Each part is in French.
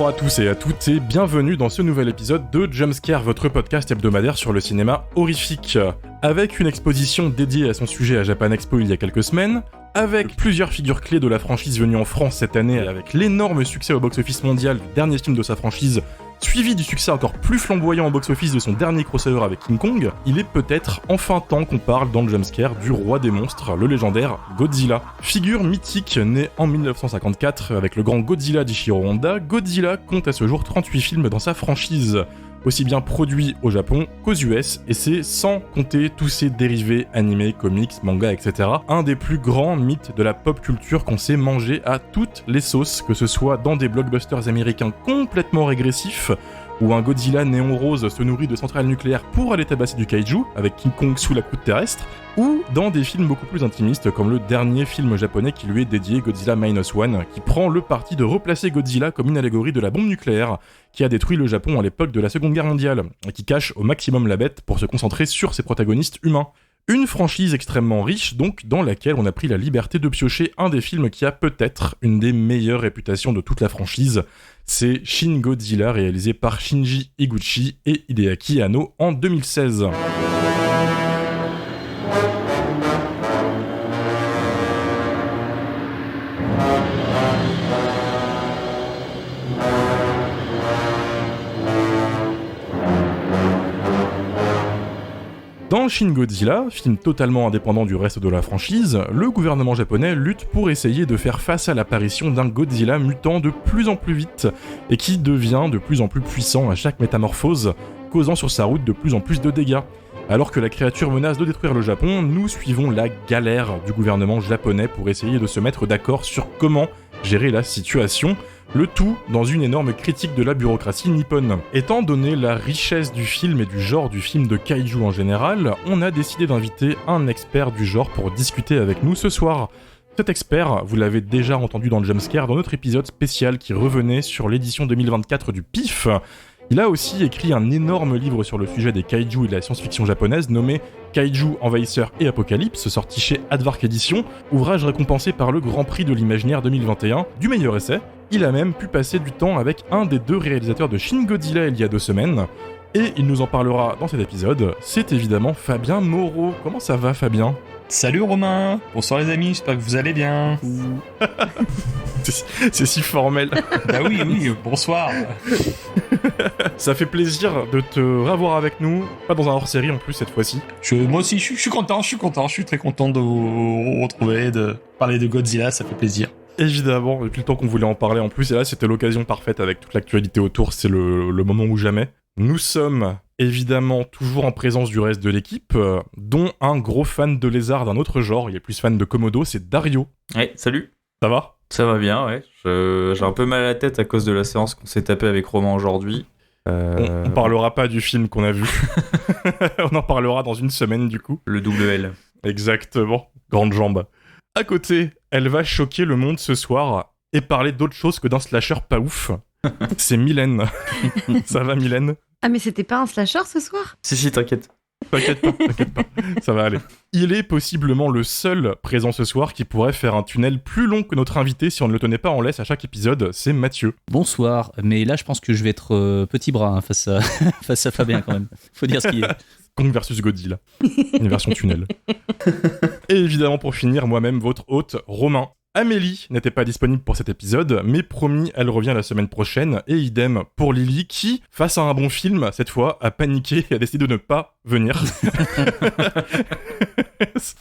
Bonjour à tous et à toutes et bienvenue dans ce nouvel épisode de Jumpscare, votre podcast hebdomadaire sur le cinéma horrifique. Avec une exposition dédiée à son sujet à Japan Expo il y a quelques semaines, avec plusieurs figures clés de la franchise venues en France cette année, avec l'énorme succès au box-office mondial du dernier film de sa franchise, suivi du succès encore plus flamboyant au box-office de son dernier crossover avec King Kong, il est peut-être enfin temps qu'on parle dans le Jumpscare du roi des monstres, le légendaire Godzilla. Figure mythique née en 1954 avec le grand Godzilla d'Ichiro Honda, Godzilla compte à ce jour 38 films dans sa franchise, aussi bien produits au Japon qu'aux US, et c'est sans compter tous ses dérivés animés, comics, mangas, etc. Un des plus grands mythes de la pop culture qu'on sait manger à toutes les sauces, que ce soit dans des blockbusters américains complètement régressifs, où un Godzilla néon rose se nourrit de centrales nucléaires pour aller tabasser du kaiju, avec King Kong sous la croûte terrestre, ou dans des films beaucoup plus intimistes, comme le dernier film japonais qui lui est dédié, Godzilla Minus One, qui prend le parti de replacer Godzilla comme une allégorie de la bombe nucléaire qui a détruit le Japon à l'époque de la Seconde Guerre mondiale, et qui cache au maximum la bête pour se concentrer sur ses protagonistes humains. Une franchise extrêmement riche, donc, dans laquelle on a pris la liberté de piocher un des films qui a peut-être une des meilleures réputations de toute la franchise. C'est Shin Godzilla, réalisé par Shinji Higuchi et Hideaki Anno en 2016. Dans Shin Godzilla, film totalement indépendant du reste de la franchise, le gouvernement japonais lutte pour essayer de faire face à l'apparition d'un Godzilla mutant de plus en plus vite et qui devient de plus en plus puissant à chaque métamorphose, causant sur sa route de plus en plus de dégâts. Alors que la créature menace de détruire le Japon, nous suivons la galère du gouvernement japonais pour essayer de se mettre d'accord sur comment gérer la situation, le tout dans une énorme critique de la bureaucratie nippone. Étant donné la richesse du film et du genre du film de kaiju en général, on a décidé d'inviter un expert du genre pour discuter avec nous ce soir. Cet expert, vous l'avez déjà entendu dans le Jumpscare dans notre épisode spécial qui revenait sur l'édition 2024 du PIF. Il a aussi écrit un énorme livre sur le sujet des kaiju et de la science-fiction japonaise nommé Kaiju, Envahisseurs et Apocalypse, sorti chez Advark Éditions, ouvrage récompensé par le Grand Prix de l'Imaginaire 2021 du meilleur essai. Il a même pu passer du temps avec un des deux réalisateurs de Shin Godzilla il y a 2 semaines, et il nous en parlera dans cet épisode, c'est évidemment Fabien Moreau. Comment ça va, Fabien ? Salut Romain, bonsoir les amis, j'espère que vous allez bien. C'est si formel. Bah oui, bonsoir. Ça fait plaisir de te revoir avec nous, pas dans un hors-série en plus cette fois-ci. Moi aussi, je suis content, je suis très content de vous retrouver, de parler de Godzilla, ça fait plaisir. Évidemment, depuis le temps qu'on voulait en parler en plus, et là c'était l'occasion parfaite avec toute l'actualité autour, c'est le moment ou jamais. Nous sommes évidemment toujours en présence du reste de l'équipe, dont un gros fan de lézard d'un autre genre, il est plus fan de Komodo, c'est Dario. Ouais, salut. Ça va ? Ça va bien, ouais. J'ai un peu mal à la tête à cause de la séance qu'on s'est tapée avec Romain aujourd'hui. On parlera pas du film qu'on a vu. On en parlera dans une semaine du coup. Le double L. Exactement, grande jambe. À côté, elle va choquer le monde ce soir et parler d'autre chose que d'un slasher pas ouf. C'est Mylène. Ça va, Mylène ? Ah, mais c'était pas un slasher ce soir ? Si, t'inquiète. T'inquiète pas, ça va aller. Il est possiblement le seul présent ce soir qui pourrait faire un tunnel plus long que notre invité si on ne le tenait pas en laisse à chaque épisode, c'est Mathieu. Bonsoir, mais là je pense que je vais être petit bras face à Fabien quand même. Faut dire ce qu'il est. Kong versus Godzilla, une version tunnel. Et évidemment pour finir, moi-même, votre hôte, Romain. Amélie n'était pas disponible pour cet épisode, mais promis, elle revient la semaine prochaine, et idem pour Lily qui, face à un bon film, cette fois, a paniqué et a décidé de ne pas venir.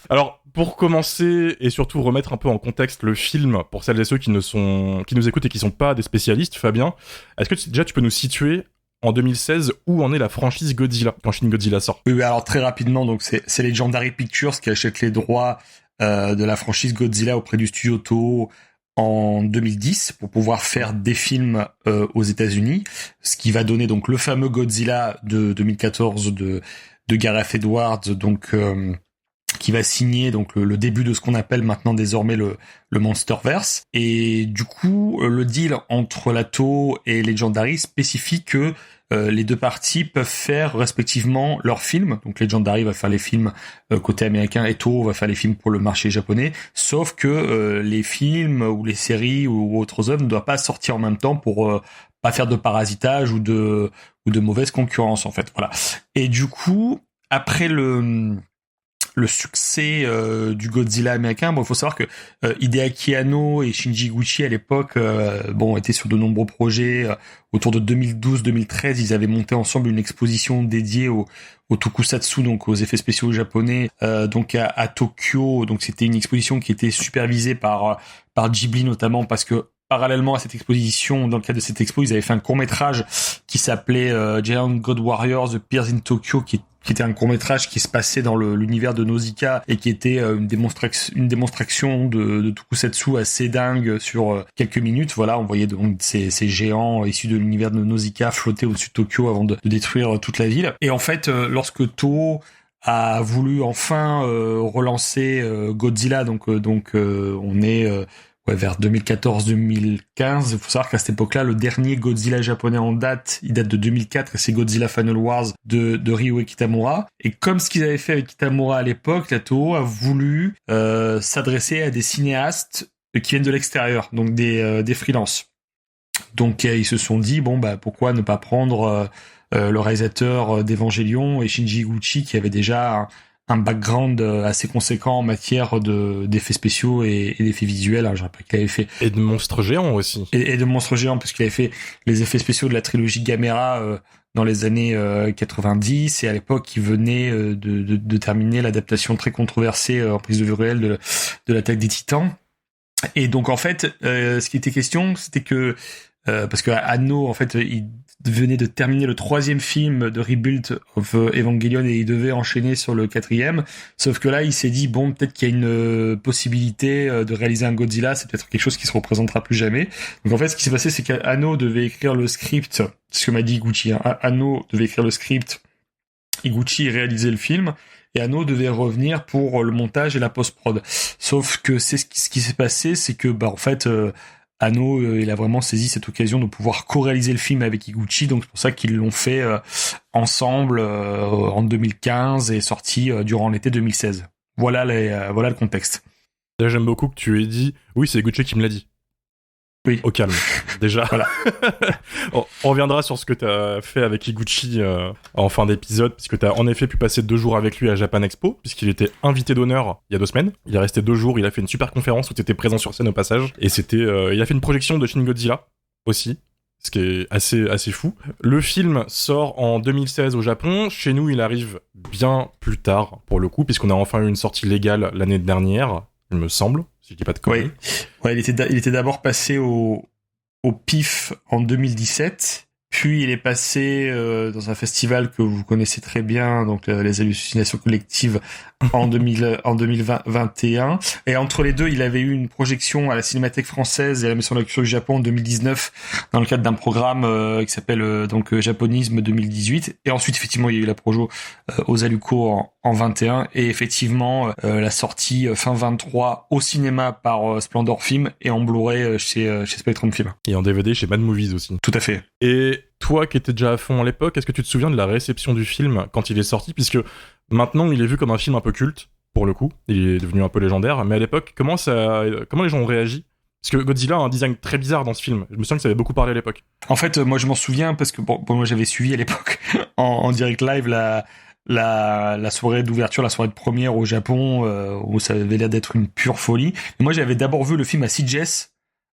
Alors, pour commencer, et surtout remettre un peu en contexte le film, pour celles et ceux qui nous écoutent et qui sont pas des spécialistes, Fabien, est-ce que déjà tu peux nous situer en 2016 où en est la franchise Godzilla, quand Shin Godzilla sort ? Oui, alors très rapidement, donc c'est Legendary Pictures qui achète les droits de la franchise Godzilla auprès du studio Toho en 2010 pour pouvoir faire des films aux États-Unis, ce qui va donner donc le fameux Godzilla de 2014 de Gareth Edwards, donc qui va signer donc le début de ce qu'on appelle maintenant désormais le Monsterverse. Et du coup, le deal entre la Toho et Legendary spécifie que les deux parties peuvent faire respectivement leurs films. Donc Legendary va faire les films côté américain et Toho va faire les films pour le marché japonais. Sauf que les films ou les séries ou autres œuvres ne doivent pas sortir en même temps pour pas faire de parasitage ou de mauvaise concurrence en fait. Voilà. Et du coup, après le succès du Godzilla américain, il faut savoir que Hideaki Anno et Shinji Higuchi à l'époque étaient sur de nombreux projets. Autour de 2012-2013, ils avaient monté ensemble une exposition dédiée au tokusatsu, donc aux effets spéciaux japonais, donc à Tokyo. Donc c'était une exposition qui était supervisée par Ghibli notamment, parce que parallèlement à cette exposition, dans le cadre de cette expo, ils avaient fait un court-métrage qui s'appelait Giant God Warriors: The Piers in Tokyo, qui était un court-métrage qui se passait dans l'univers de Nausicaa et qui était une démonstration de tokusatsu assez dingue sur quelques minutes. Voilà, on voyait donc ces géants issus de l'univers de Nausicaa flotter au-dessus de Tokyo avant de détruire toute la ville. Et en fait, lorsque Toho a voulu enfin relancer Godzilla, donc on est vers 2014-2015. Il faut savoir qu'à cette époque-là, le dernier Godzilla japonais en date, il date de 2004, et c'est Godzilla Final Wars de Ryuhei Kitamura. Et comme ce qu'ils avaient fait avec Kitamura à l'époque, la Toho a voulu s'adresser à des cinéastes qui viennent de l'extérieur, donc des freelances. Donc ils se sont dit, pourquoi ne pas prendre le réalisateur d'Evangelion et Shinji Higuchi, qui avait déjà un background assez conséquent en matière d'effets spéciaux et d'effets visuels. Alors, je rappelle qu'il avait fait... Et de monstres géants aussi. Et de monstres géants, puisqu'il avait fait les effets spéciaux de la trilogie Gamera dans les années 90, et à l'époque, il venait de terminer l'adaptation très controversée en prise de vue réelle de l'Attaque des Titans. Et donc, en fait, ce qui était question, c'était que... parce que Anno, en fait, il venait de terminer le 3e film de Rebuild of Evangelion et il devait enchaîner sur le 4e. Sauf que là, il s'est dit, peut-être qu'il y a une possibilité de réaliser un Godzilla, c'est peut-être quelque chose qui se représentera plus jamais. Donc en fait, ce qui s'est passé, c'est qu'Anno devait écrire le script, c'est ce que m'a dit Higuchi, hein. Anno devait écrire le script, Higuchi réalisait le film, et Anno devait revenir pour le montage et la post-prod. Sauf que ce qui s'est passé, c'est que, en fait, Anno, il a vraiment saisi cette occasion de pouvoir co-réaliser le film avec Higuchi, donc c'est pour ça qu'ils l'ont fait ensemble en 2015 et sorti durant l'été 2016. Voilà le contexte. Là, j'aime beaucoup que tu aies dit « Oui, c'est Higuchi qui me l'a dit ». Oui. Au calme, déjà. Voilà. On reviendra sur ce que tu as fait avec Higuchi en fin d'épisode, puisque tu as en effet pu passer 2 jours avec lui à Japan Expo, puisqu'il était invité d'honneur il y a 2 semaines. Il est resté 2 jours, il a fait une super conférence où tu étais présent sur scène au passage, et il a fait une projection de Shin Godzilla aussi, ce qui est assez fou. Le film sort en 2016 au Japon. Chez nous, il arrive bien plus tard, pour le coup, puisqu'on a enfin eu une sortie légale l'année dernière, il me semble, si je dis pas de conneries. Oui, il était d'abord passé au PIF en 2017, puis il est passé dans un festival que vous connaissez très bien, donc les hallucinations collectives en 2021. Et entre les deux, il avait eu une projection à la Cinémathèque française et à la Maison de la Culture du Japon en 2019 dans le cadre d'un programme qui s'appelle Japonisme 2018. Et ensuite, effectivement, il y a eu la projo aux Aluco en 21 et effectivement la sortie fin 23 au cinéma par Splendor Film et en Blu-ray chez Spectrum Film. Et en DVD chez Mad Movies aussi. Tout à fait. Et toi qui étais déjà à fond à l'époque, est-ce que tu te souviens de la réception du film quand il est sorti, puisque maintenant il est vu comme un film un peu culte, pour le coup, il est devenu un peu légendaire, mais à l'époque, comment les gens ont réagi? Parce que Godzilla a un design très bizarre dans ce film, je me souviens que ça avait beaucoup parlé à l'époque. En fait, moi je m'en souviens parce que moi j'avais suivi à l'époque en direct live la soirée d'ouverture, la soirée de première au Japon, où ça avait l'air d'être une pure folie. Et moi j'avais d'abord vu le film à CGS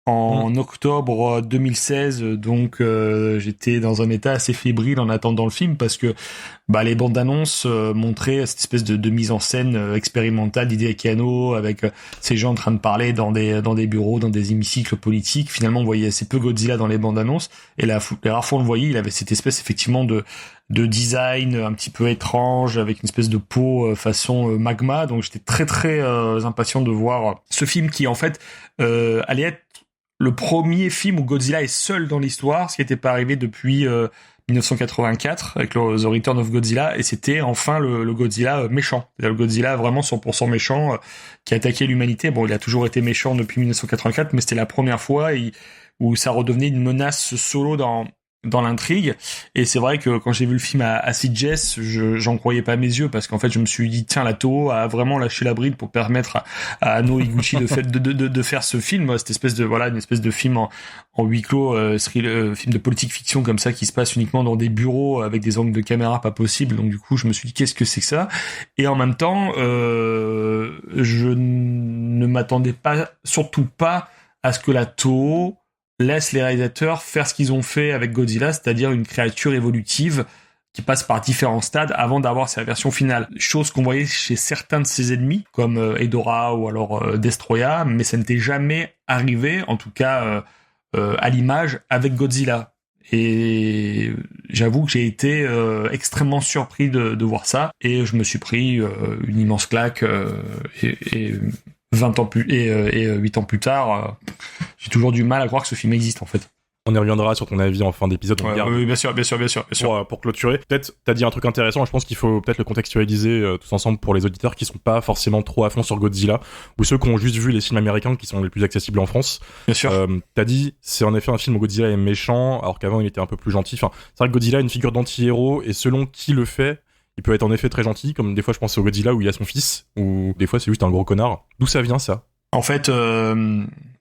en octobre 2016, donc j'étais dans un état assez fébrile en attendant le film parce que les bandes annonces montraient cette espèce de mise en scène expérimentale d'Hideaki Anno avec ces gens en train de parler dans des bureaux, dans des hémicycles politiques. Finalement, on voyait assez peu Godzilla dans les bandes annonces et les rares fois on le voyait, il avait cette espèce effectivement de design un petit peu étrange avec une espèce de peau façon magma. Donc j'étais très très impatient de voir ce film qui en fait allait être le premier film où Godzilla est seul dans l'histoire, ce qui n'était pas arrivé depuis 1984 avec The Return of Godzilla, et c'était enfin le Godzilla méchant. C'est-à-dire le Godzilla vraiment 100% méchant qui attaquait l'humanité. Bon, il a toujours été méchant depuis 1984, mais c'était la première fois où ça redevenait une menace solo dans dans l'intrigue. Et c'est vrai que quand j'ai vu le film à Sitges, j'en croyais pas mes yeux, parce qu'en fait je me suis dit tiens, la Toho a vraiment lâché la bride pour permettre à Noe Higuchi de faire ce film, cette espèce de une espèce de film en huis clos, film de politique fiction comme ça qui se passe uniquement dans des bureaux avec des angles de caméra pas possibles. Donc du coup je me suis dit qu'est-ce que c'est que ça. Et en même temps je ne m'attendais surtout pas à ce que la Toho laisse les réalisateurs faire ce qu'ils ont fait avec Godzilla, c'est-à-dire une créature évolutive qui passe par différents stades avant d'avoir sa version finale. Chose qu'on voyait chez certains de ses ennemis, comme Hedorah ou alors Destroya, mais ça n'était jamais arrivé, en tout cas à l'image, avec Godzilla. Et j'avoue que j'ai été extrêmement surpris de voir ça, et je me suis pris une immense claque, et 20 ans plus et 8 ans plus tard, j'ai toujours du mal à croire que ce film existe en fait. On y reviendra sur ton avis en fin d'épisode. Oui, bien sûr. Pour clôturer, peut-être t'as dit un truc intéressant. Je pense qu'il faut peut-être le contextualiser tous ensemble pour les auditeurs qui sont pas forcément trop à fond sur Godzilla, ou ceux qui ont juste vu les films américains qui sont les plus accessibles en France. Bien sûr. T'as dit c'est en effet un film où Godzilla est méchant, alors qu'avant il était un peu plus gentil. Enfin, c'est vrai que Godzilla est une figure d'anti-héros, et selon qui le fait, il peut être en effet très gentil, comme des fois je pense au Godzilla où il y a son fils, ou des fois c'est juste un gros connard. D'où ça vient ça ? En fait, encore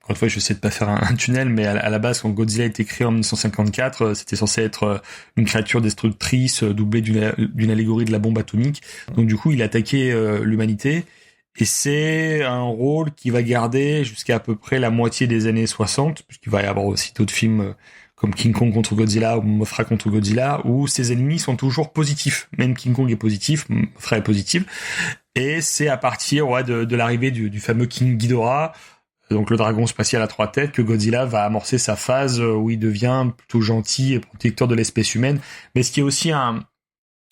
une fois, je vais essayer de pas faire un tunnel, mais à la base, quand Godzilla a été créé en 1954, c'était censé être une créature destructrice doublée d'une allégorie de la bombe atomique. Donc du coup, il a attaqué l'humanité, et c'est un rôle qui va garder jusqu'à à peu près la moitié des années 60, puisqu'il va y avoir aussi d'autres films comme King Kong contre Godzilla ou Mothra contre Godzilla, où ses ennemis sont toujours positifs. Même King Kong est positif, Mothra est positive. Et c'est à partir de l'arrivée du fameux King Ghidorah, donc le dragon spatial à 3 têtes, que Godzilla va amorcer sa phase où il devient plutôt gentil et protecteur de l'espèce humaine. Mais ce qui est aussi un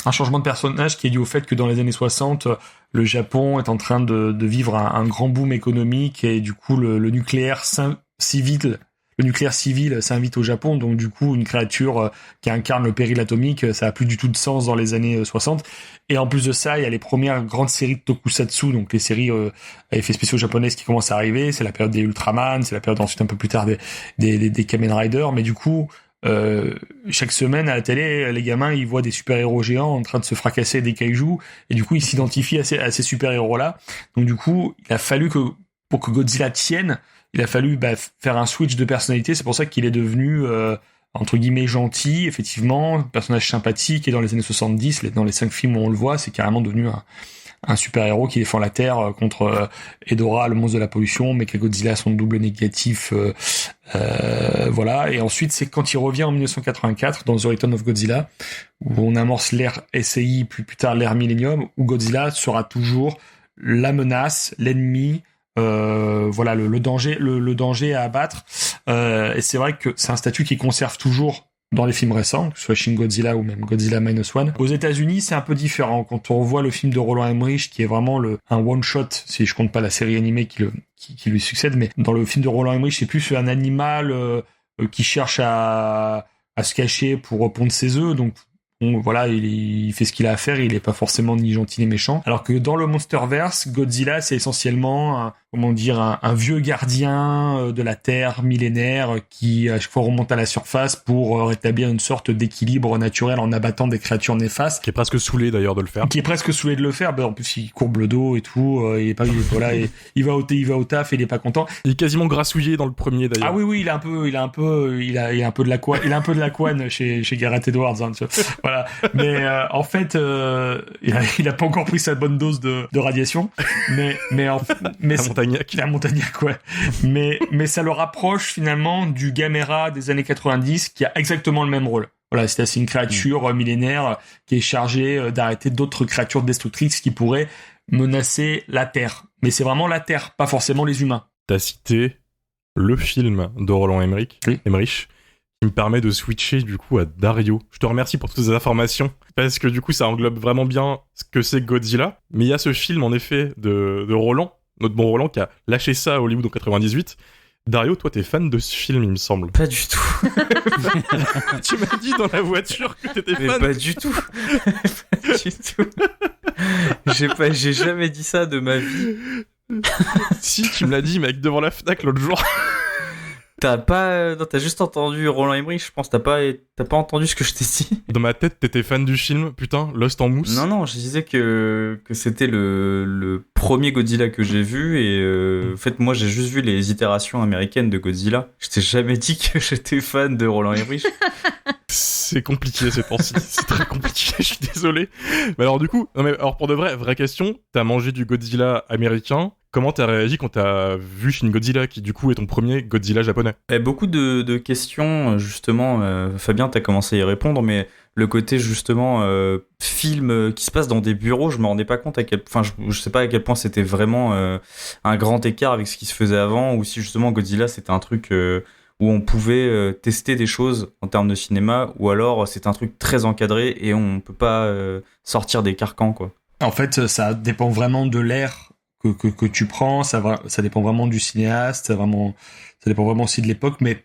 changement de personnage qui est dû au fait que dans les années 60, le Japon est en train de vivre un grand boom économique, et du coup le nucléaire civil s'invite au Japon, donc du coup une créature qui incarne le péril atomique, ça a plus du tout de sens dans les années 60. Et en plus de ça, il y a les premières grandes séries de tokusatsu, donc les séries à effets spéciaux japonaises qui commencent à arriver. C'est la période des Ultraman, c'est la période ensuite un peu plus tard des Kamen Rider. Mais du coup, chaque semaine à la télé, les gamins ils voient des super-héros géants en train de se fracasser des kaijus, et du coup ils s'identifient à ces super-héros-là. Donc du coup, il a fallu que pour que Godzilla tienne, il a fallu faire un switch de personnalité. C'est pour ça qu'il est devenu entre guillemets gentil, effectivement, personnage sympathique, et dans les années 70, dans les 5 films où on le voit, c'est carrément devenu un super-héros qui défend la Terre contre Hedorah, le monstre de la pollution, Mechagodzilla, son double négatif, voilà. Et ensuite, c'est quand il revient en 1984 dans The Return of Godzilla, où on amorce l'ère SAI, plus tard l'ère Millennium, où Godzilla sera toujours la menace, l'ennemi, voilà, le danger à abattre. Et c'est vrai que c'est un statut qui conserve toujours dans les films récents, que ce soit Shin Godzilla ou même Godzilla Minus One. Aux États-Unis, c'est un peu différent. Quand on revoit le film de Roland Emmerich, qui est vraiment un one-shot, si je compte pas la série animée qui lui succède, mais dans le film de Roland Emmerich, c'est plus un animal qui cherche à se cacher pour pondre ses œufs. Donc voilà, il fait ce qu'il a à faire, il est pas forcément ni gentil ni méchant. Alors que dans le Monsterverse, Godzilla, c'est essentiellement un vieux gardien de la Terre millénaire qui à chaque fois remonte à la surface pour rétablir une sorte d'équilibre naturel en abattant des créatures néfastes. Qui est presque saoulé d'ailleurs de le faire. En plus, il courbe le dos et tout. Il va au taf et il est pas content. Il est quasiment grassouillé dans le premier d'ailleurs. Ah oui, il a un peu de la couenne chez Gareth Edwards. Hein, voilà. Mais en fait, il a pas encore pris sa bonne dose de radiation. Mais Un montagnac, ouais. Mais ça le rapproche finalement du Gamera des années 90 qui a exactement le même rôle. Voilà, c'est une créature millénaire qui est chargée d'arrêter d'autres créatures destructrices qui pourraient menacer la Terre. Mais c'est vraiment la Terre, pas forcément les humains. T'as cité le film de Roland Emmerich, oui. Qui me permet de switcher du coup à Dario. Je te remercie pour toutes ces informations, parce que du coup ça englobe vraiment bien ce que c'est Godzilla. Mais il y a ce film en effet de Roland, notre bon Roland, qui a lâché ça à Hollywood en 98. Dario, toi t'es fan de ce film, il me semble. Pas du tout. Tu m'as dit dans la voiture que t'étais fan. Mais pas du tout. Pas du tout. J'ai jamais dit ça de ma vie. Si, tu me l'as dit, mec, devant la Fnac l'autre jour. Non, t'as juste entendu Roland Emmerich, je pense. T'as pas entendu ce que je t'ai dit. Dans ma tête, t'étais fan du film, putain, Lost en mousse. Non, je disais que c'était le premier Godzilla que j'ai vu et en fait, moi, j'ai juste vu les itérations américaines de Godzilla. Je t'ai jamais dit que j'étais fan de Roland Emmerich. C'est compliqué ces temps-ci, c'est très compliqué, je suis désolé. Mais alors du coup, non mais alors pour de vrai, vraie question, t'as mangé du Godzilla américain, comment t'as réagi quand t'as vu Shin Godzilla, qui du coup est ton premier Godzilla japonais? Beaucoup de questions, justement, Fabien, t'as commencé à y répondre, mais le côté justement film qui se passe dans des bureaux, je me rendais pas compte je sais pas à quel point c'était vraiment un grand écart avec ce qui se faisait avant, ou si justement Godzilla c'était un truc où on pouvait tester des choses en termes de cinéma, ou alors c'est un truc très encadré et on peut pas sortir des carcans, quoi. En fait, ça dépend vraiment de l'ère que tu prends, ça dépend vraiment du cinéaste, ça dépend vraiment aussi de l'époque, mais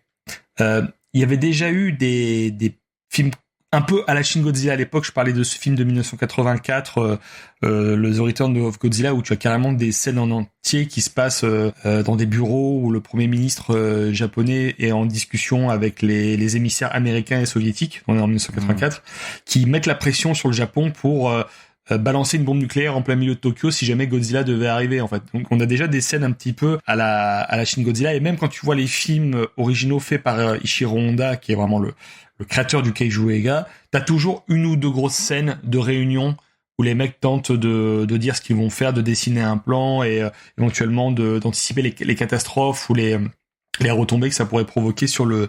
il y avait déjà eu des films un peu à la Shin Godzilla à l'époque. Je parlais de ce film de 1984, The Return of Godzilla, où tu as carrément des scènes en entier qui se passent dans des bureaux où le premier ministre japonais est en discussion avec les émissaires américains et soviétiques, on est en 1984, qui mettent la pression sur le Japon pour balancer une bombe nucléaire en plein milieu de Tokyo si jamais Godzilla devait arriver, en fait. Donc on a déjà des scènes un petit peu à la Shin Godzilla, et même quand tu vois les films originaux faits par Ishiro Honda, qui est vraiment le créateur du Kaiju Eiga, t'as toujours une ou deux grosses scènes de réunion où les mecs tentent de dire ce qu'ils vont faire, de dessiner un plan et éventuellement d'anticiper les catastrophes ou les retombées que ça pourrait provoquer sur le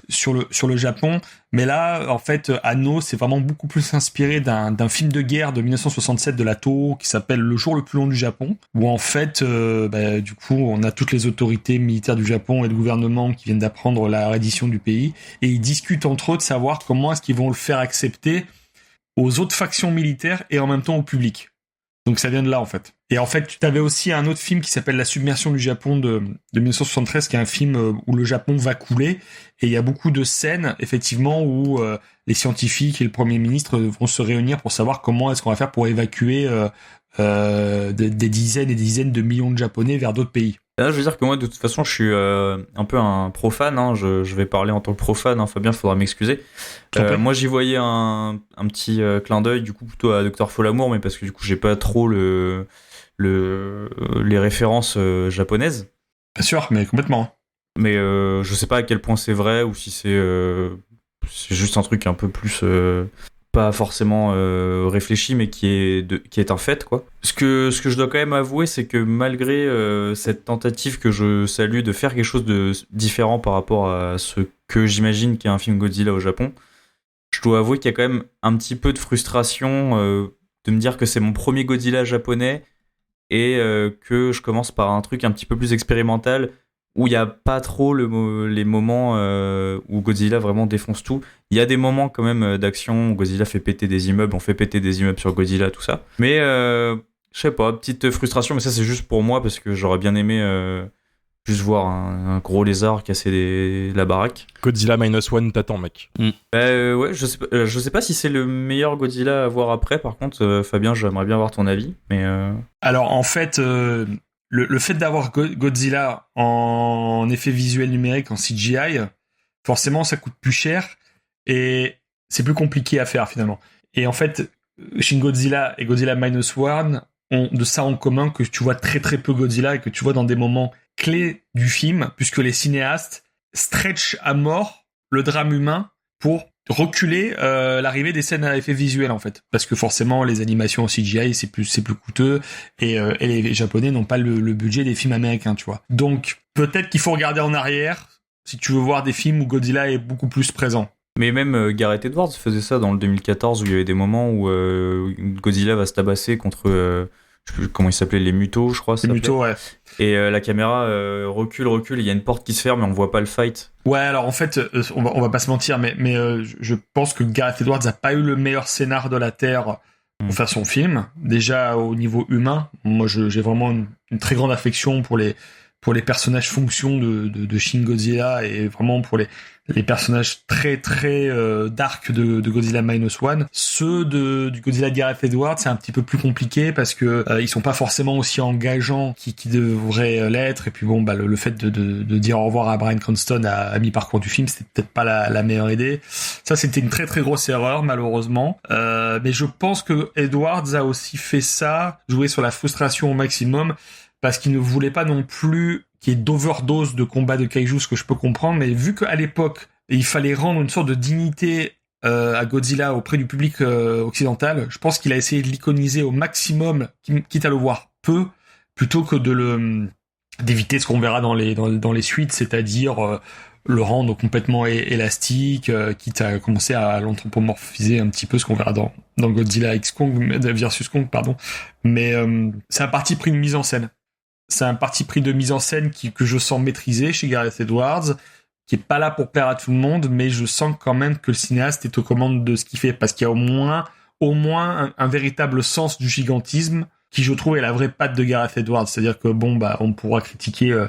Japon. Mais là, en fait, Anno, c'est vraiment beaucoup plus inspiré d'un film de guerre de 1967 de la Toho qui s'appelle Le jour le plus long du Japon, où en fait, du coup, on a toutes les autorités militaires du Japon et le gouvernement qui viennent d'apprendre la reddition du pays, et ils discutent entre eux de savoir comment est-ce qu'ils vont le faire accepter aux autres factions militaires et en même temps au public. Donc ça vient de là, en fait. Et en fait, tu avais aussi un autre film qui s'appelle La submersion du Japon de 1973, qui est un film où le Japon va couler. Et il y a beaucoup de scènes, effectivement, où les scientifiques et le Premier ministre vont se réunir pour savoir comment est-ce qu'on va faire pour évacuer des dizaines et des dizaines de millions de Japonais vers d'autres pays. Là, je veux dire que moi, de toute façon, je suis un peu un profane. Hein. Je vais parler en tant que profane. Hein. Fabien, il faudra m'excuser. Moi, j'y voyais un petit clin d'œil, du coup, plutôt à Dr. Folamour, mais parce que du coup, j'ai pas trop les références japonaises. Bien sûr, mais complètement. Mais je sais pas à quel point c'est vrai, ou si c'est juste un truc un peu plus pas forcément réfléchi, mais qui est un fait, quoi. Ce que je dois quand même avouer, c'est que malgré cette tentative que je salue de faire quelque chose de différent par rapport à ce que j'imagine qu'est un film Godzilla au Japon, je dois avouer qu'il y a quand même un petit peu de frustration de me dire que c'est mon premier Godzilla japonais et que je commence par un truc un petit peu plus expérimental, où il n'y a pas trop les moments où Godzilla vraiment défonce tout. Il y a des moments quand même d'action où Godzilla fait péter des immeubles, on fait péter des immeubles sur Godzilla, tout ça. Mais je sais pas, petite frustration, mais ça c'est juste pour moi, parce que j'aurais bien aimé juste voir un gros lézard casser la baraque. Godzilla -1 t'attends, mec. Ouais, je sais pas si c'est le meilleur Godzilla à voir après, par contre, Fabien, j'aimerais bien avoir ton avis. Mais Alors en fait... Le fait d'avoir Godzilla en effet visuel numérique, en CGI, forcément ça coûte plus cher et c'est plus compliqué à faire finalement. Et en fait, Shin Godzilla et Godzilla -1 ont de ça en commun que tu vois très très peu Godzilla, et que tu vois dans des moments clés du film, puisque les cinéastes stretchent à mort le drame humain pour reculer l'arrivée des scènes à effet visuel, en fait, parce que forcément les animations en CGI c'est plus coûteux, et les Japonais n'ont pas le budget des films américains, tu vois. Donc peut-être qu'il faut regarder en arrière si tu veux voir des films où Godzilla est beaucoup plus présent. Mais même Gareth Edwards faisait ça dans le 2014, où il y avait des moments où Godzilla va se tabasser contre je sais plus comment ils s'appelaient, les Mutos, je crois. Les Mutos, ouais. Et la caméra recule, il y a une porte qui se ferme et on voit pas le fight. Ouais, alors en fait, on va pas se mentir, mais je pense que Gareth Edwards a pas eu le meilleur scénar de la Terre pour faire son film. Déjà au niveau humain, moi j'ai vraiment une très grande affection pour les pour les personnages fonction de Shin Godzilla et vraiment pour les personnages très très dark de Godzilla Minus One. Ceux du Godzilla de Gareth Edwards, c'est un petit peu plus compliqué parce que ils sont pas forcément aussi engageants qui devraient l'être. Et puis bon, bah le fait de dire au revoir à Bryan Cranston à mi-parcours du film, c'était peut-être pas la meilleure idée. Ça, c'était une très très grosse erreur malheureusement. Mais je pense que Edwards a aussi fait ça, jouer sur la frustration au maximum, parce qu'il ne voulait pas non plus qu'il y ait d'overdose de combats de kaiju, ce que je peux comprendre, mais vu qu'à l'époque, il fallait rendre une sorte de dignité à Godzilla auprès du public occidental, je pense qu'il a essayé de l'iconiser au maximum, quitte à le voir peu, plutôt que d'éviter ce qu'on verra dans les suites, c'est-à-dire le rendre complètement élastique, quitte à commencer à l'anthropomorphiser un petit peu, ce qu'on verra dans Godzilla versus Kong, pardon. Mais c'est un parti pris de mise en scène. C'est un parti pris de mise en scène que je sens maîtrisé chez Gareth Edwards, qui est pas là pour plaire à tout le monde, mais je sens quand même que le cinéaste est aux commandes de ce qu'il fait, parce qu'il y a au moins un véritable sens du gigantisme, qui je trouve est la vraie patte de Gareth Edwards. C'est-à-dire que bon, bah, on pourra critiquer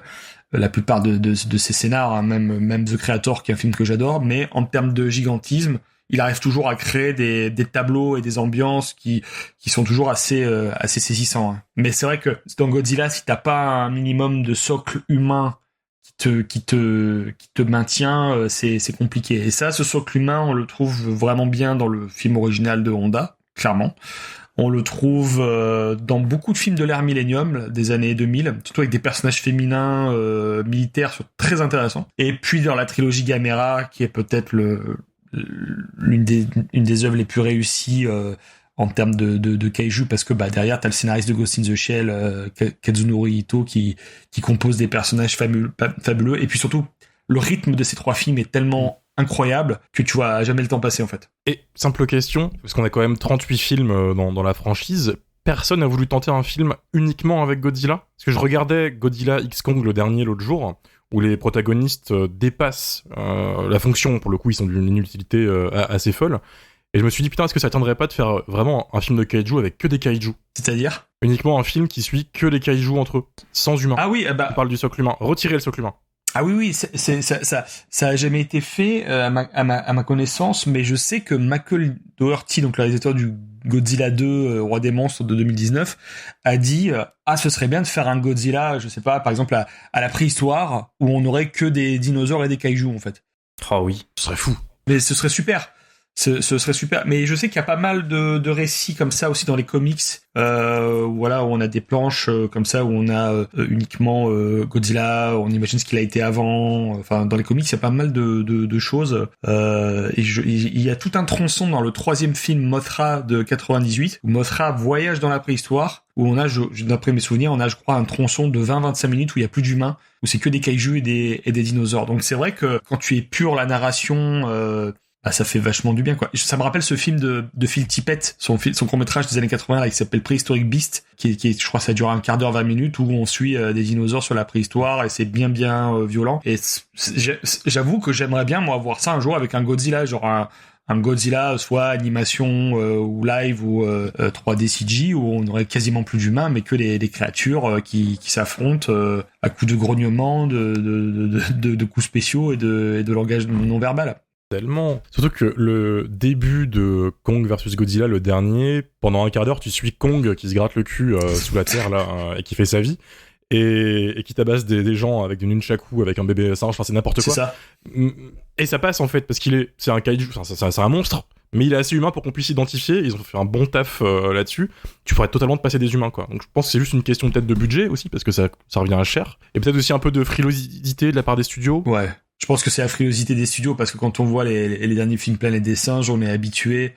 la plupart de ses scénars, hein, même The Creator, qui est un film que j'adore, mais en termes de gigantisme, il arrive toujours à créer des tableaux et des ambiances qui sont toujours assez saisissants. Hein. Mais c'est vrai que dans Godzilla, si t'as pas un minimum de socle humain qui te maintient, c'est compliqué. Et ça, ce socle humain, on le trouve vraiment bien dans le film original de Honda, clairement. On le trouve dans beaucoup de films de l'ère Millennium des années 2000, surtout avec des personnages féminins militaires très intéressants. Et puis dans la trilogie Gamera, qui est peut-être une des œuvres les plus réussies en termes de kaiju, parce que bah derrière t'as le scénariste de Ghost in the Shell, Kazunori Ito, qui compose des personnages fabuleux, et puis surtout le rythme de ces trois films est tellement incroyable que tu vois jamais le temps passer en fait. Et simple question, parce qu'on a quand même 38 films dans la franchise, personne n'a voulu tenter un film uniquement avec Godzilla? Parce que je regardais Godzilla X Kong le dernier l'autre jour, où les protagonistes dépassent la fonction, pour le coup ils sont d'une inutilité assez folle, et je me suis dit putain, est-ce que ça tiendrait pas de faire vraiment un film de kaiju avec que des kaiju? C'est-à-dire uniquement un film qui suit que les kaiju entre eux, sans humains. Ah oui, bah... On parle du socle humain, retirer le socle humain. Ah oui, ça a jamais été fait à ma connaissance, mais je sais que Michael Dougherty, donc le réalisateur du Godzilla 2, Roi des monstres de 2019, a dit ce serait bien de faire un Godzilla, je sais pas, par exemple à la préhistoire, où on aurait que des dinosaures et des kaijus en fait. Oh oui, ce serait fou. Mais ce serait super. Ce serait super. Mais je sais qu'il y a pas mal de récits comme ça aussi dans les comics. Voilà, où on a des planches comme ça, où on a uniquement Godzilla, on imagine ce qu'il a été avant. Enfin, dans les comics, il y a pas mal de choses. Et il y a tout un tronçon dans le troisième film Mothra de 98, où Mothra voyage dans la préhistoire, où on a, d'après mes souvenirs, on a, je crois, un tronçon de 20-25 minutes où il y a plus d'humains, où c'est que des kaijus et des dinosaures. Donc c'est vrai que quand tu es pur la narration... ça fait vachement du bien, quoi. Ça me rappelle ce film de Phil Tippett, son court-métrage des années 80, là, qui s'appelle Prehistoric Beast, qui je crois, ça dure un quart d'heure, 20 minutes, où on suit des dinosaures sur la préhistoire, et c'est bien violent. Et j'avoue que j'aimerais bien, moi, voir ça un jour avec un Godzilla, genre un Godzilla, soit animation ou live ou 3D CG, où on aurait quasiment plus d'humains, mais que des créatures qui s'affrontent à coups de grognements, de coups spéciaux et de langage non verbal. Tellement. Surtout que le début de Kong versus Godzilla, le dernier, pendant un quart d'heure, tu suis Kong qui se gratte le cul sous la terre là et qui fait sa vie et qui tabasse des gens avec des nunchaku, avec un bébé singe, enfin c'est n'importe quoi. C'est ça. Et ça passe en fait parce c'est un kaiju, c'est un monstre, mais il est assez humain pour qu'on puisse s'identifier. Ils ont fait un bon taf là-dessus. Tu pourrais totalement te passer des humains, quoi. Donc je pense que c'est juste une question peut-être de budget aussi, parce que ça revient à cher, et peut-être aussi un peu de frilosité de la part des studios. Ouais. Je pense que c'est la frilosité des studios, parce que quand on voit les derniers films Planète des singes, on est habitué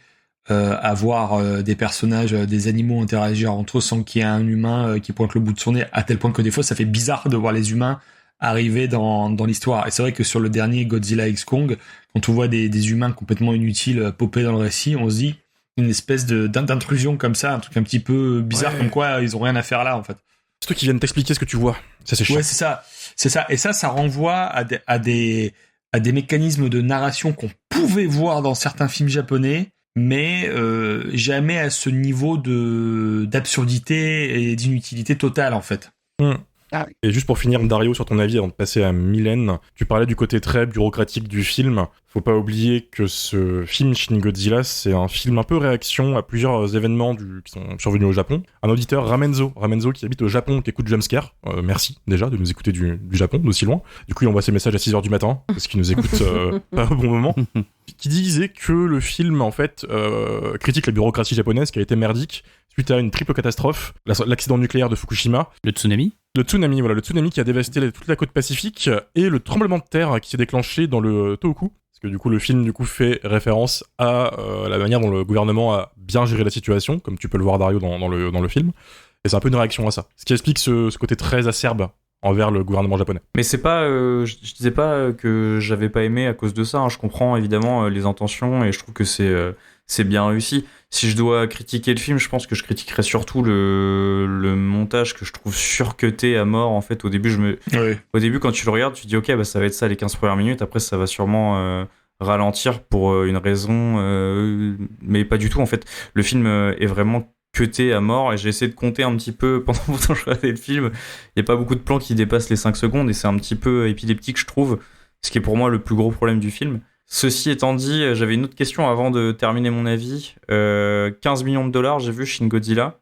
à voir des personnages, des animaux interagir entre eux sans qu'il y ait un humain qui pointe le bout de son nez, à tel point que des fois ça fait bizarre de voir les humains arriver dans l'histoire. Et c'est vrai que sur le dernier Godzilla X Kong, quand on voit des humains complètement inutiles popper dans le récit, on se dit une espèce d'intrusion comme ça, un truc un petit peu bizarre, ouais. Comme quoi ils ont rien à faire là en fait. C'est toi qui viennent t'expliquer ce que tu vois. Ça c'est chiant. Ouais, c'est ça. Et ça renvoie à des mécanismes de narration qu'on pouvait voir dans certains films japonais, mais jamais à ce niveau d'absurdité et d'inutilité totale en fait. Et juste pour finir, Dario, sur ton avis, avant de passer à Mylène, tu parlais du côté très bureaucratique du film. Faut pas oublier que ce film Shin Godzilla, c'est un film un peu réaction à plusieurs événements qui sont survenus au Japon. Un auditeur, Ramenzo qui habite au Japon, qui écoute Jumpscare, merci déjà de nous écouter du Japon, d'aussi loin. Du coup, il envoie ses messages à 6h du matin, parce qu'il nous écoute pas au bon moment. Qui disait que le film, en fait, critique la bureaucratie japonaise qui a été merdique suite à une triple catastrophe, l'accident nucléaire de Fukushima. Le tsunami Le tsunami qui a dévasté toute la côte pacifique et le tremblement de terre qui s'est déclenché dans le Tohoku. Parce que du coup, le film fait référence à la manière dont le gouvernement a bien géré la situation, comme tu peux le voir, Dario, dans le film. Et c'est un peu une réaction à ça. Ce qui explique ce côté très acerbe envers le gouvernement japonais. Mais c'est pas, je disais pas que j'avais pas aimé à cause de ça. Je comprends évidemment les intentions et je trouve que c'est bien réussi. Si je dois critiquer le film, je pense que je critiquerais surtout le montage que je trouve surcuté à mort. En fait, au début, au début, quand tu le regardes, tu te dis ok, bah ça va être ça les 15 premières minutes. Après, ça va sûrement ralentir pour une raison, mais pas du tout. En fait, le film est vraiment cuté à mort et j'ai essayé de compter un petit peu pendant que je regardais le film. Il n'y a pas beaucoup de plans qui dépassent les 5 secondes et c'est un petit peu épileptique, je trouve, ce qui est pour moi le plus gros problème du film. Ceci étant dit, j'avais une autre question avant de terminer mon avis. 15 millions de dollars, j'ai vu Shin Godzilla.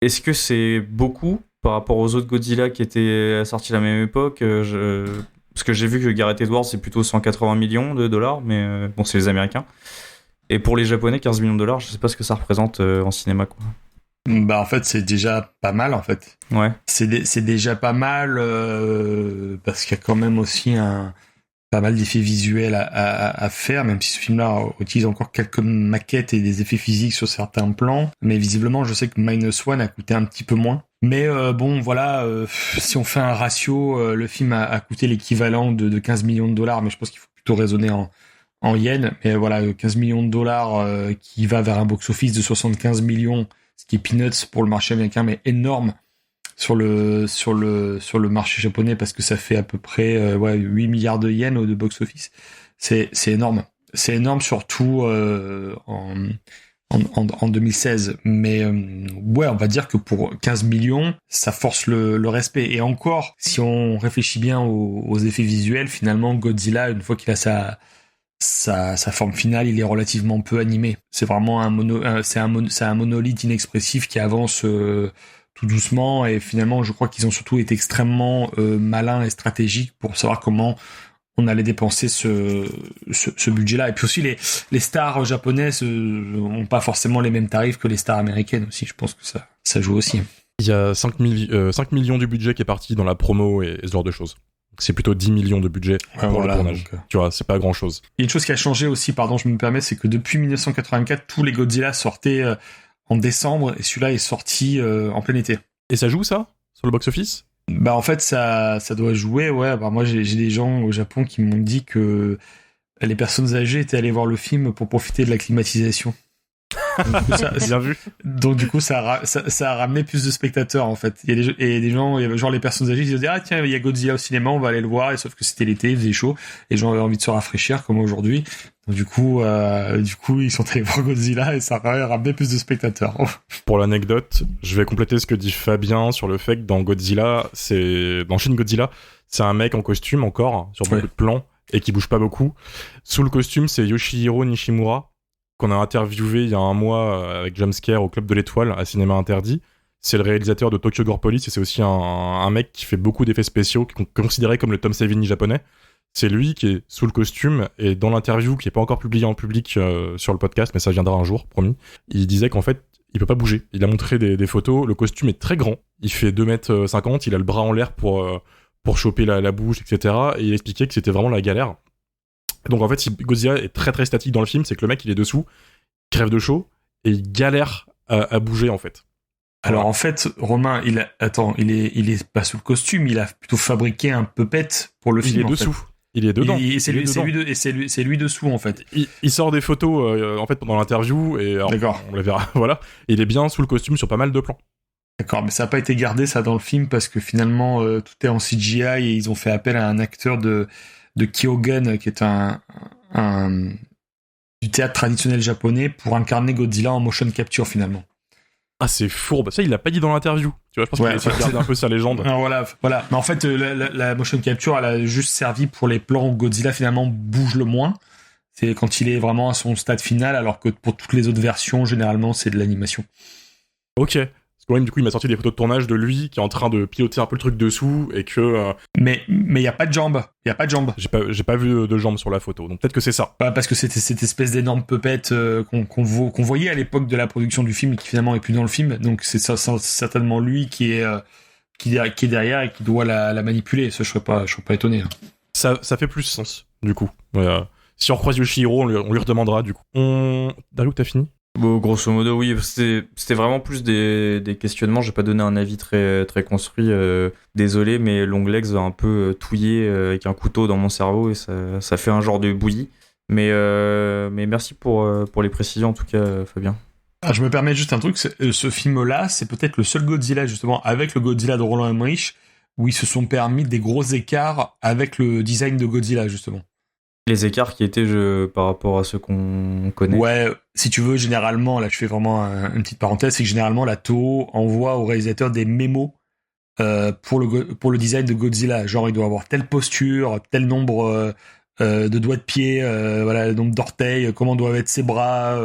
Est-ce que c'est beaucoup par rapport aux autres Godzilla qui étaient sortis à la même époque? Parce que j'ai vu que Gareth Edwards, c'est plutôt 180 millions de dollars, mais bon, c'est les Américains. Et pour les Japonais, 15 millions de dollars, je sais pas ce que ça représente en cinéma, quoi. Bah en fait c'est déjà pas mal en fait. Ouais. C'est déjà pas mal parce qu'il y a quand même aussi pas mal d'effets visuels à faire, même si ce film-là utilise encore quelques maquettes et des effets physiques sur certains plans. Mais visiblement, je sais que Minus One a coûté un petit peu moins. Mais bon, voilà, si on fait un ratio, le film a coûté l'équivalent de 15 millions de dollars, mais je pense qu'il faut plutôt raisonner en yens. Mais voilà, 15 millions de dollars qui va vers un box-office de 75 millions, ce qui est peanuts pour le marché américain, mais énorme sur le marché japonais parce que ça fait à peu près 8 milliards de yens de box-office. C'est énorme. C'est énorme surtout en 2016. Mais ouais, on va dire que pour 15 millions, ça force le respect. Et encore, si on réfléchit bien aux effets visuels, finalement, Godzilla, une fois qu'il a sa forme finale, il est relativement peu animé. C'est vraiment un monolithe inexpressif qui avance tout doucement, et finalement je crois qu'ils ont surtout été extrêmement malins et stratégiques pour savoir comment on allait dépenser ce budget-là. Et puis aussi les stars japonaises ont pas forcément les mêmes tarifs que les stars américaines aussi. Je pense que ça joue aussi. Il y a 5 millions du budget qui est parti dans la promo et ce genre de choses. C'est plutôt 10 millions de budget pour le tournage. Donc, tu vois, c'est pas grand-chose. Il y a une chose qui a changé aussi, pardon, je me permets, c'est que depuis 1984, tous les Godzilla sortaient en décembre, et celui-là est sorti en plein été. Et ça joue, ça, sur le box-office ? Bah en fait, ça doit jouer, ouais. Bah moi, j'ai des gens au Japon qui m'ont dit que les personnes âgées étaient allées voir le film pour profiter de la climatisation. Bien vu. Donc du coup ça a ramené plus de spectateurs en fait. Il y a des gens, genre les personnes âgées, ils se disaient ah tiens, il y a Godzilla au cinéma, on va aller le voir, et sauf que c'était l'été, il faisait chaud et les gens avaient envie de se rafraîchir comme aujourd'hui. Donc du coup ils sont allés voir Godzilla et ça a ramené plus de spectateurs. Pour l'anecdote, je vais compléter ce que dit Fabien sur le fait que dans Shin Godzilla, c'est un mec en costume encore sur beaucoup de plans et qui bouge pas beaucoup. Sous le costume, c'est Yoshihiro Nishimura, qu'on a interviewé il y a un mois avec Jumpscare au Club de l'Étoile à Cinéma Interdit. C'est le réalisateur de Tokyo Gore Police et c'est aussi un mec qui fait beaucoup d'effets spéciaux, qui est considéré comme le Tom Savini japonais. C'est lui qui est sous le costume, et dans l'interview qui n'est pas encore publiée en public sur le podcast, mais ça viendra un jour, promis, il disait qu'en fait, il peut pas bouger. Il a montré des photos, le costume est très grand, il fait 2,50 m, il a le bras en l'air pour choper la bouche, etc. Et il expliquait que c'était vraiment la galère. Donc en fait, si Godzilla est très très statique dans le film, c'est que le mec il est dessous, crève de chaud, et il galère à bouger en fait. Alors en fait, Romain, il est pas sous le costume, il a plutôt fabriqué un puppet pour le film. Il est dessous. Il est dedans. C'est lui dessous en fait. Il sort des photos en fait pendant l'interview, et alors, on la verra. Voilà. Il est bien sous le costume sur pas mal de plans. D'accord, mais ça n'a pas été gardé ça dans le film parce que finalement tout est en CGI et ils ont fait appel à un acteur de Kyogen, qui est du théâtre traditionnel japonais, pour incarner Godzilla en motion capture finalement. Ah, c'est fourbe. Ça, il l'a pas dit dans l'interview. Tu vois, je pense qu'il a essayé de garder un peu sa légende. Alors voilà. Mais en fait, la motion capture, elle a juste servi pour les plans où Godzilla finalement bouge le moins. C'est quand il est vraiment à son stade final, alors que pour toutes les autres versions, généralement, c'est de l'animation. Ok. Parce que même, du coup, il m'a sorti des photos de tournage de lui qui est en train de piloter un peu le truc dessous et que... Mais il y a pas de jambes. J'ai pas vu de jambes sur la photo, donc peut-être que c'est ça. Parce que c'était cette espèce d'énorme puppet qu'on voyait à l'époque de la production du film et qui finalement est plus dans le film. Donc c'est certainement lui qui est derrière et qui doit la manipuler. Ça, je serais pas étonné. Ça fait plus sens, du coup. Si on croise Yoshihiro, on lui redemandera, du coup. Dario, t'as fini ? Bon, grosso modo, oui, c'était vraiment plus des questionnements. J'ai pas donné un avis très, très construit. Désolé, mais Longlegs va un peu touiller avec un couteau dans mon cerveau et ça fait un genre de bouillie. Mais merci pour les précisions, en tout cas, Fabien. Ah, je me permets juste un truc. Ce film-là, c'est peut-être le seul Godzilla, justement, avec le Godzilla de Roland Emmerich, où ils se sont permis des gros écarts avec le design de Godzilla, justement. Les écarts qui étaient par rapport à ceux qu'on connaît. Ouais, si tu veux, généralement, là je fais vraiment une petite parenthèse, c'est que généralement la Toho envoie au réalisateur des mémos pour le design de Godzilla. Genre il doit avoir telle posture, tel nombre de doigts de pied, voilà, le nombre d'orteils, comment doivent être ses bras,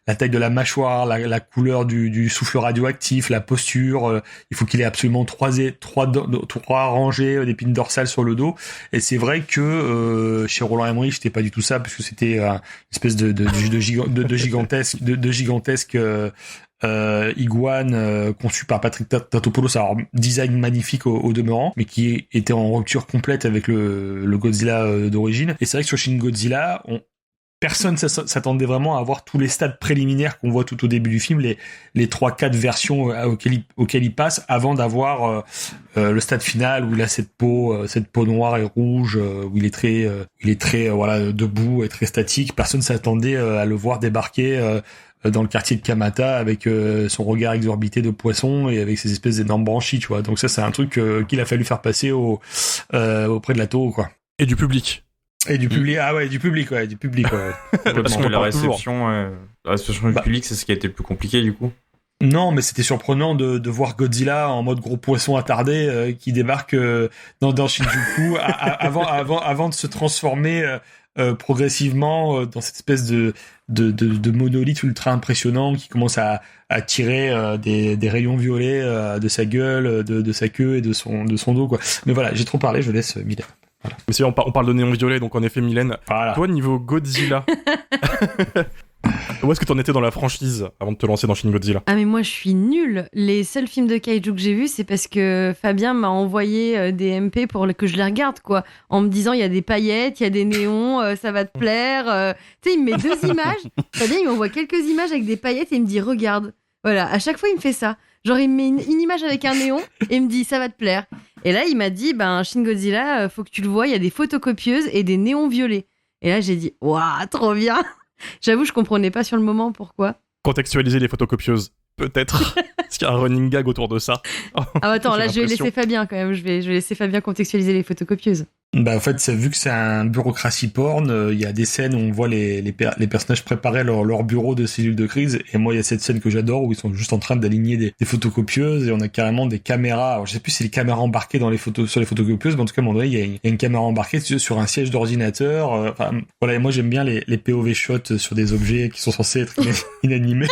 la taille de la mâchoire, la couleur du souffle radioactif, la posture. Il faut qu'il ait absolument trois rangées d'épines dorsales sur le dos. Et c'est vrai que chez Roland Emmerich, c'était pas du tout ça, parce que c'était une espèce de gigantesque iguane conçu par Patrick Tatopoulos, alors design magnifique au demeurant, mais qui était en rupture complète avec le Godzilla d'origine. Et c'est vrai que sur Shin Godzilla, personne s'attendait vraiment à avoir tous les stades préliminaires qu'on voit tout au début du film, les 3-4 versions auxquelles il passe avant d'avoir le stade final où il a cette peau noire et rouge, où il est très voilà, debout et très statique. Personne s'attendait à le voir débarquer dans le quartier de Kamata avec son regard exorbité de poisson et avec ses espèces d'énormes branchies, tu vois. Donc ça, c'est un truc qu'il a fallu faire passer auprès de la Toho, quoi. Et du public. Et du public, du public. Parce que la réception du public, c'est ce qui a été le plus compliqué, du coup. Non, mais c'était surprenant de voir Godzilla en mode gros poisson attardé qui débarque dans Shinjuku avant de se transformer progressivement dans cette espèce de monolithe ultra impressionnant qui commence à tirer des rayons violets de sa gueule, de sa queue et de son dos, quoi. Mais voilà, j'ai trop parlé, je laisse Mylène. Voilà. Mais si on parle de néon violet, donc en effet, Mylène, voilà. Toi, niveau Godzilla, où est-ce que t'en étais dans la franchise avant de te lancer dans Shin Godzilla ? Ah mais moi je suis nulle. Les seuls films de kaiju que j'ai vus, c'est parce que Fabien m'a envoyé des MP pour que je les regarde, quoi, en me disant il y a des paillettes, il y a des néons, ça va te plaire. Tu sais, il me met 2 images. Fabien il m'envoie quelques images avec des paillettes et il me dit regarde. Voilà, à chaque fois il me fait ça. Genre il me met une image avec un néon et il me dit ça va te plaire. Et là il m'a dit Shin Godzilla, faut que tu le vois, il y a des photocopieuses et des néons violets. Et là j'ai dit waouh, trop bien. J'avoue, je comprenais pas sur le moment pourquoi. Contextualiser les photocopieuses, peut-être. Est-ce qu'il y a un running gag autour de ça ? Ah attends, là je vais laisser Fabien quand même. Je vais laisser Fabien contextualiser les photocopieuses. En fait, vu que c'est un bureaucratie porn, il y a des scènes où on voit les personnages préparer leur bureau de cellules de crise. Et moi, il y a cette scène que j'adore où ils sont juste en train d'aligner des photocopieuses et on a carrément des caméras. Alors, je sais plus si c'est les caméras embarquées sur les photocopieuses, mais en tout cas, à un moment donné, il y a une caméra embarquée sur un siège d'ordinateur. Voilà. Et moi, j'aime bien les POV shots sur des objets qui sont censés être inanimés.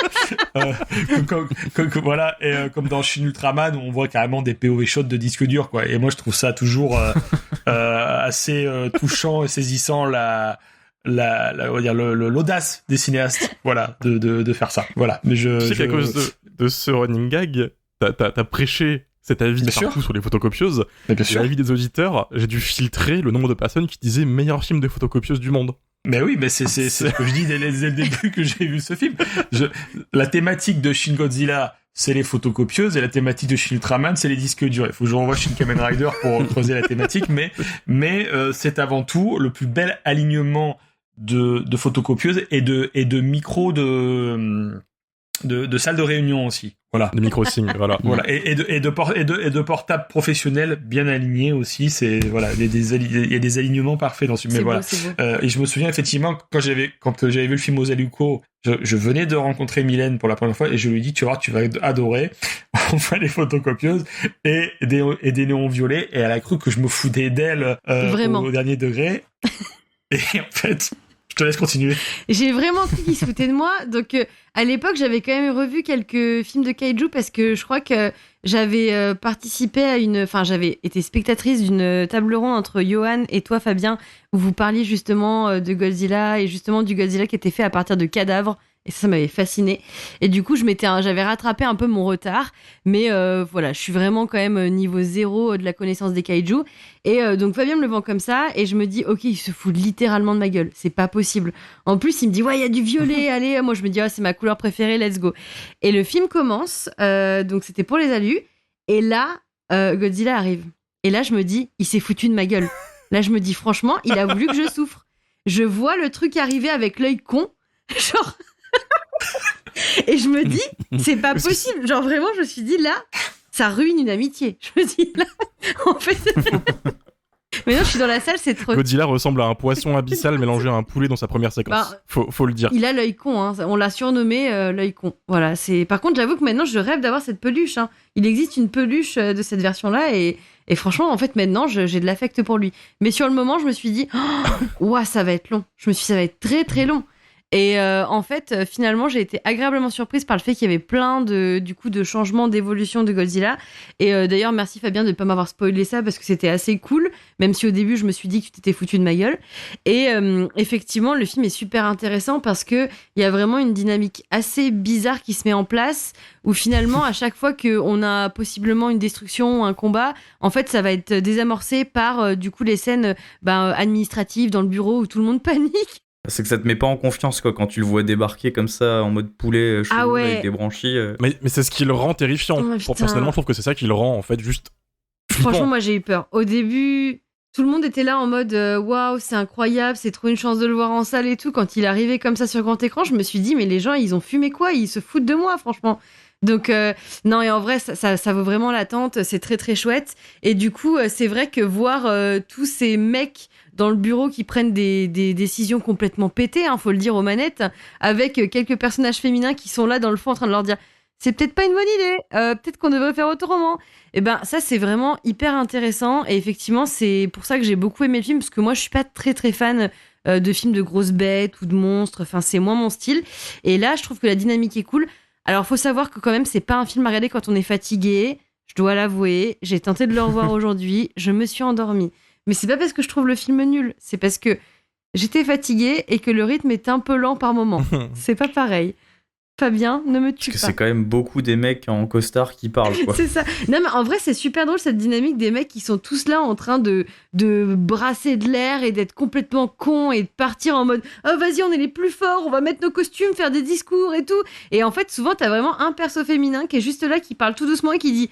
Voilà. Et comme dans Shin Ultraman, où on voit carrément des POV shots de disques durs, quoi. Et moi, je trouve ça toujours assez touchant et saisissant l'audace des cinéastes, voilà, de faire ça. Voilà. Mais tu sais qu'à cause de ce running gag, t'as prêché cet avis partout sur les photocopieuses. Et l'avis des auditeurs, j'ai dû filtrer le nombre de personnes qui disaient meilleur film de photocopieuses du monde. Mais oui, mais c'est ce que je dis dès le début que j'ai vu ce film. La thématique de Shin Godzilla, c'est les photocopieuses, et la thématique de Shin Ultraman, c'est les disques durs. Il faut que je renvoie Shin Kamen Rider pour creuser la thématique, mais c'est avant tout le plus bel alignement de photocopieuses et de micros de salle de réunion aussi. Voilà. Des micro-signes, voilà. Voilà. Et de portables professionnels bien alignés aussi. C'est, voilà, il y a des alignements parfaits dans ce, mais voilà. C'est beau. Et je me souviens effectivement, quand j'avais vu le film Osaluko, je venais de rencontrer Mylène pour la première fois et je lui ai dit, tu vois, tu vas adorer. On fait les photocopieuses et des néons violets, et elle a cru que je me foutais d'elle, Vraiment. au dernier degré. Et en fait, je te laisse continuer. J'ai vraiment cru qu'il se foutait de moi. Donc, à l'époque, j'avais quand même revu quelques films de kaiju parce que je crois que j'avais participé à j'avais été spectatrice d'une table ronde entre Johan et toi, Fabien, où vous parliez justement de Godzilla et justement du Godzilla qui était fait à partir de cadavres. Et ça m'avait fasciné. Et du coup, j'avais rattrapé un peu mon retard. Mais voilà, je suis vraiment quand même niveau 0 de la connaissance des kaiju. Et donc, Fabien me le vend comme ça. Et je me dis, ok, il se fout littéralement de ma gueule. C'est pas possible. En plus, il me dit, ouais, il y a du violet, allez. Moi, je me dis, c'est ma couleur préférée, let's go. Et le film commence. Donc, c'était pour les alus. Et là, Godzilla arrive. Et là, je me dis, il s'est foutu de ma gueule. Là, je me dis, franchement, il a voulu que je souffre. Je vois le truc arriver avec l'œil con. Genre... Et je me dis, c'est pas possible. Genre vraiment, je me suis dit, là, ça ruine une amitié. Je me dis, là, en fait... Mais non, je suis dans la salle, c'est trop... Godzilla ressemble à un poisson abyssal mélangé à un poulet dans sa première séquence. Faut le dire. Il a l'œil con, hein. On l'a surnommé l'œil con. Voilà, Par contre, j'avoue que maintenant, je rêve d'avoir cette peluche. Hein. Il existe une peluche de cette version-là et franchement, en fait, maintenant, j'ai de l'affect pour lui. Mais sur le moment, je me suis dit, ouah, ça va être long. Je me suis dit, ça va être très, très long. Et en fait, finalement, j'ai été agréablement surprise par le fait qu'il y avait plein de changements, d'évolution de Godzilla. Et d'ailleurs, merci Fabien de ne pas m'avoir spoilé ça parce que c'était assez cool, même si au début, je me suis dit que tu t'étais foutu de ma gueule. Et effectivement, le film est super intéressant parce qu'il y a vraiment une dynamique assez bizarre qui se met en place où finalement, à chaque fois qu'on a possiblement une destruction ou un combat, en fait, ça va être désamorcé par les scènes administratives dans le bureau où tout le monde panique. C'est que ça te met pas en confiance quoi quand tu le vois débarquer comme ça en mode poulet chelou, avec des branchies. Mais c'est ce qui le rend terrifiant. Personnellement, je trouve que c'est ça qui le rend en fait juste flippant. Franchement, moi j'ai eu peur. Au début, tout le monde était là en mode waouh, c'est incroyable, c'est trop une chance de le voir en salle et tout. Quand il est arrivé comme ça sur grand écran, je me suis dit mais les gens ils ont fumé quoi? Ils se foutent de moi franchement. Donc non, et en vrai ça vaut vraiment l'attente, c'est très très chouette. Et du coup c'est vrai que voir tous ces mecs dans le bureau qui prennent des décisions complètement pétées, faut le dire aux manettes, avec quelques personnages féminins qui sont là dans le fond en train de leur dire c'est peut-être pas une bonne idée, peut-être qu'on devrait faire autrement. Et ben ça c'est vraiment hyper intéressant et effectivement c'est pour ça que j'ai beaucoup aimé le film parce que moi je suis pas très très fan de films de grosses bêtes ou de monstres, enfin c'est moins mon style. Et là je trouve que la dynamique est cool. Alors faut savoir que quand même c'est pas un film à regarder quand on est fatigué, je dois l'avouer, j'ai tenté de le revoir aujourd'hui, je me suis endormie. Mais c'est pas parce que je trouve le film nul, c'est parce que j'étais fatiguée et que le rythme est un peu lent par moment. C'est pas pareil. Fabien, ne me tue pas. Parce que pas. c'est quand même beaucoup des mecs en costard qui parlent, quoi. C'est ça. Non, mais en vrai, c'est super drôle cette dynamique des mecs qui sont tous là en train de brasser de l'air et d'être complètement cons et de partir en mode oh, vas-y, on est les plus forts, on va mettre nos costumes, faire des discours et tout. Et en fait, souvent, t'as vraiment un perso féminin qui est juste là, qui parle tout doucement et qui dit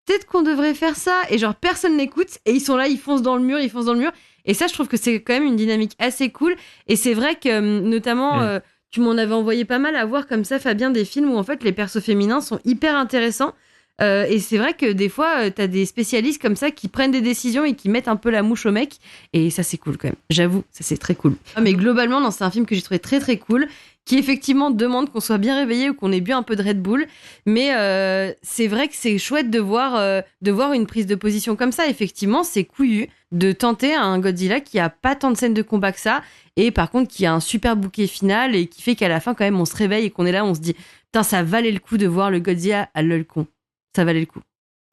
peut-être qu'on devrait faire ça, et genre personne n'écoute, et ils sont là, ils foncent dans le mur, et ça je trouve que c'est quand même une dynamique assez cool, et c'est vrai que notamment tu m'en avais envoyé pas mal à voir comme ça Fabien, des films où en fait les persos féminins sont hyper intéressants, et c'est vrai que des fois t'as des spécialistes comme ça qui prennent des décisions et qui mettent un peu la mouche au mec, et ça c'est cool quand même, j'avoue, ça c'est très cool. Mais globalement non, c'est un film que j'ai trouvé très très cool, qui effectivement demande qu'on soit bien réveillé ou qu'on ait bu un peu de Red Bull. Mais c'est vrai que c'est chouette de voir une prise de position comme ça. Effectivement, c'est couillu de tenter un Godzilla qui a pas tant de scènes de combat que ça, et par contre qui a un super bouquet final et qui fait qu'à la fin, quand même, on se réveille et qu'on est là, on se dit putain, ça valait le coup de voir le Godzilla à l'œil con. Ça valait le coup.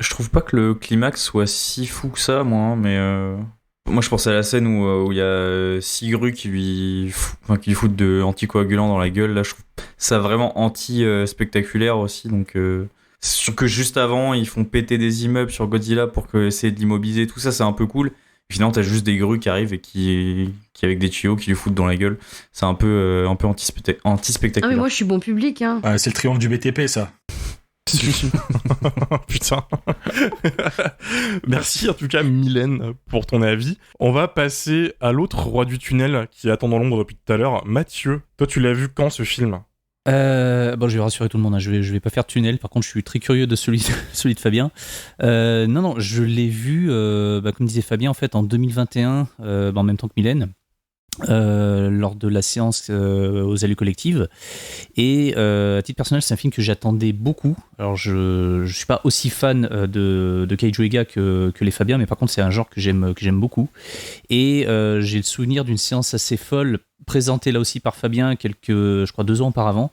Je trouve pas que le climax soit si fou que ça, moi, mais... Moi, je pense à la scène où il y a 6 grues qui lui foutent de anticoagulant dans la gueule. Là, je trouve ça vraiment anti-spectaculaire aussi. Donc, c'est sûr que juste avant, ils font péter des immeubles sur Godzilla pour essayer de l'immobiliser. Tout ça, c'est un peu cool. Et finalement, t'as juste des grues qui arrivent et qui avec des tuyaux qui lui foutent dans la gueule. C'est un peu anti-spectaculaire. Ah, mais moi, je suis bon public. Hein. C'est le triomphe du BTP, ça. Putain. Merci en tout cas Mylène pour ton avis. On va passer à l'autre roi du tunnel qui attend dans l'ombre depuis tout à l'heure. Mathieu, toi tu l'as vu quand ce film ? Bon, je vais rassurer tout le monde, hein. Je vais pas faire de tunnel. Par contre, je suis très curieux de celui, celui de Fabien. Non, je l'ai vu, comme disait Fabien, en fait, en 2021, en même temps que Mylène, lors de la séance aux Allées collectives. Et à titre personnel, c'est un film que j'attendais beaucoup. Alors, je suis pas aussi fan de Kaiju Ega que les Fabiens, mais par contre, c'est un genre que j'aime beaucoup. Et j'ai le souvenir d'une séance assez folle, présentée là aussi par Fabien, je crois 2 ans auparavant,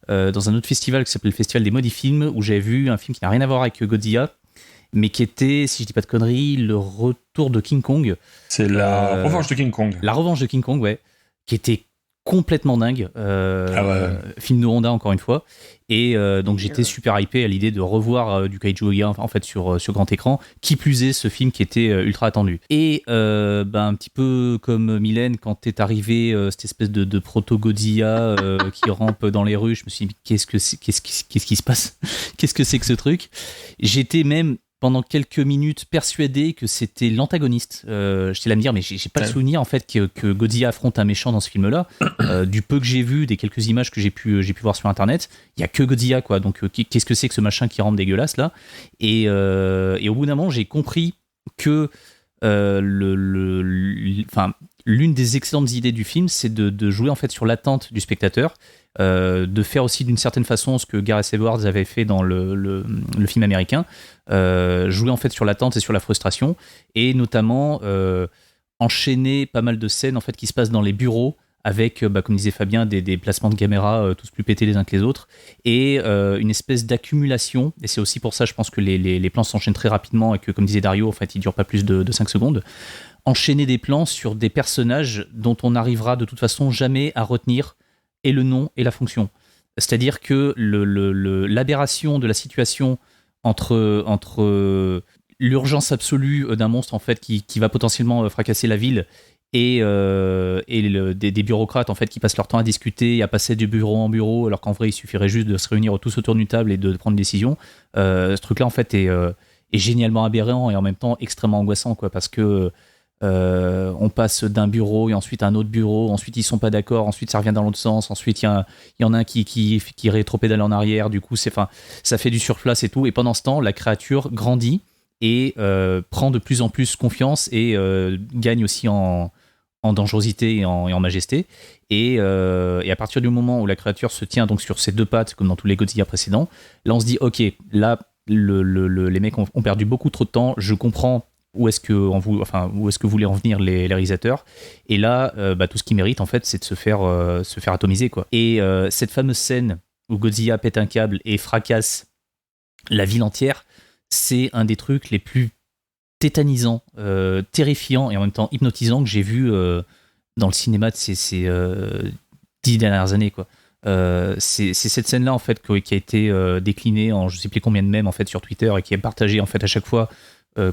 dans un autre festival qui s'appelle le Festival des Maudits Films, où j'avais vu un film qui n'a rien à voir avec Godzilla, mais qui était, si je dis pas de conneries, le retour de King Kong. C'est la revanche de King Kong. La revanche de King Kong, ouais, qui était complètement dingue. Film de Honda, encore une fois. Et donc j'étais super hypé à l'idée de revoir du Kaiju Ega en fait sur grand écran. Qui plus est, ce film qui était ultra attendu. Et un petit peu comme Mylène, quand t'es arrivé cette espèce de proto-Godzilla qui rampe dans les rues, je me suis dit qu'est-ce qui se passe? Qu'est-ce que c'est que ce truc? J'étais même pendant quelques minutes persuadé que c'était l'antagoniste. J'étais là à me dire, mais j'ai pas le souvenir en fait que Godzilla affronte un méchant dans ce film-là. Du peu que j'ai vu, des quelques images que j'ai pu voir sur internet, il y a que Godzilla, quoi. Donc qu'est-ce que c'est que ce machin qui rampe dégueulasse là? Et au bout d'un moment, j'ai compris que l'une des excellentes idées du film, c'est de jouer en fait sur l'attente du spectateur. De faire aussi d'une certaine façon ce que Gareth Edwards avait fait dans le film américain, jouer en fait sur l'attente et sur la frustration, et notamment enchaîner pas mal de scènes en fait qui se passent dans les bureaux avec, comme disait Fabien, des placements de caméra tous plus pétés les uns que les autres, et une espèce d'accumulation, et c'est aussi pour ça je pense que les plans s'enchaînent très rapidement et que, comme disait Dario, en fait ils durent pas plus de 5 secondes. Enchaîner des plans sur des personnages dont on n'arrivera de toute façon jamais à retenir et le nom et la fonction. C'est-à-dire que l'aberration de la situation entre l'urgence absolue d'un monstre en fait qui va potentiellement fracasser la ville et des bureaucrates en fait qui passent leur temps à discuter et à passer de bureau en bureau alors qu'en vrai il suffirait juste de se réunir tous autour d'une table et de prendre une décision. Ce truc-là en fait est génialement aberrant et en même temps extrêmement angoissant, quoi, parce que on passe d'un bureau et ensuite à un autre bureau, ensuite ils sont pas d'accord, ensuite ça revient dans l'autre sens, ensuite il y en a un qui rétropédale en arrière, du coup ça fait du surplace et tout, et pendant ce temps la créature grandit et prend de plus en plus confiance et gagne aussi en dangerosité et en majesté, et à partir du moment où la créature se tient donc sur ses 2 pattes comme dans tous les Godzilla précédents, là on se dit ok, là les mecs ont perdu beaucoup trop de temps, je comprends où est-ce que voulaient en venir les réalisateurs, et là tout ce qu'ils méritent en fait c'est de se faire atomiser, quoi. Et cette fameuse scène où Godzilla pète un câble et fracasse la ville entière, c'est un des trucs les plus tétanisants, terrifiants et en même temps hypnotisants que j'ai vu dans le cinéma de ces 10 dernières années, quoi. C'est cette scène-là en fait qui a été déclinée en je sais plus combien de mèmes en fait sur Twitter et qui est partagée en fait à chaque fois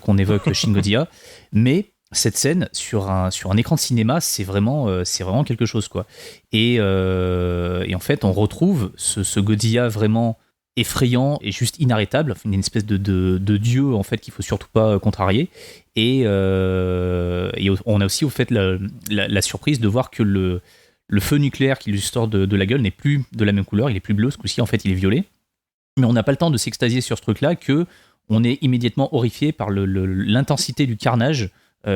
qu'on évoque Shin Godzilla, mais cette scène sur un écran de cinéma, c'est vraiment quelque chose, quoi. Et en fait, on retrouve ce Godzilla vraiment effrayant et juste inarrêtable, une espèce de dieu en fait qu'il faut surtout pas contrarier. Et on a aussi au fait la surprise de voir que le feu nucléaire qui lui sort de la gueule n'est plus de la même couleur, il est plus bleu, ce coup-ci en fait il est violet. Mais on n'a pas le temps de s'extasier sur ce truc-là que on est immédiatement horrifié par l'intensité du carnage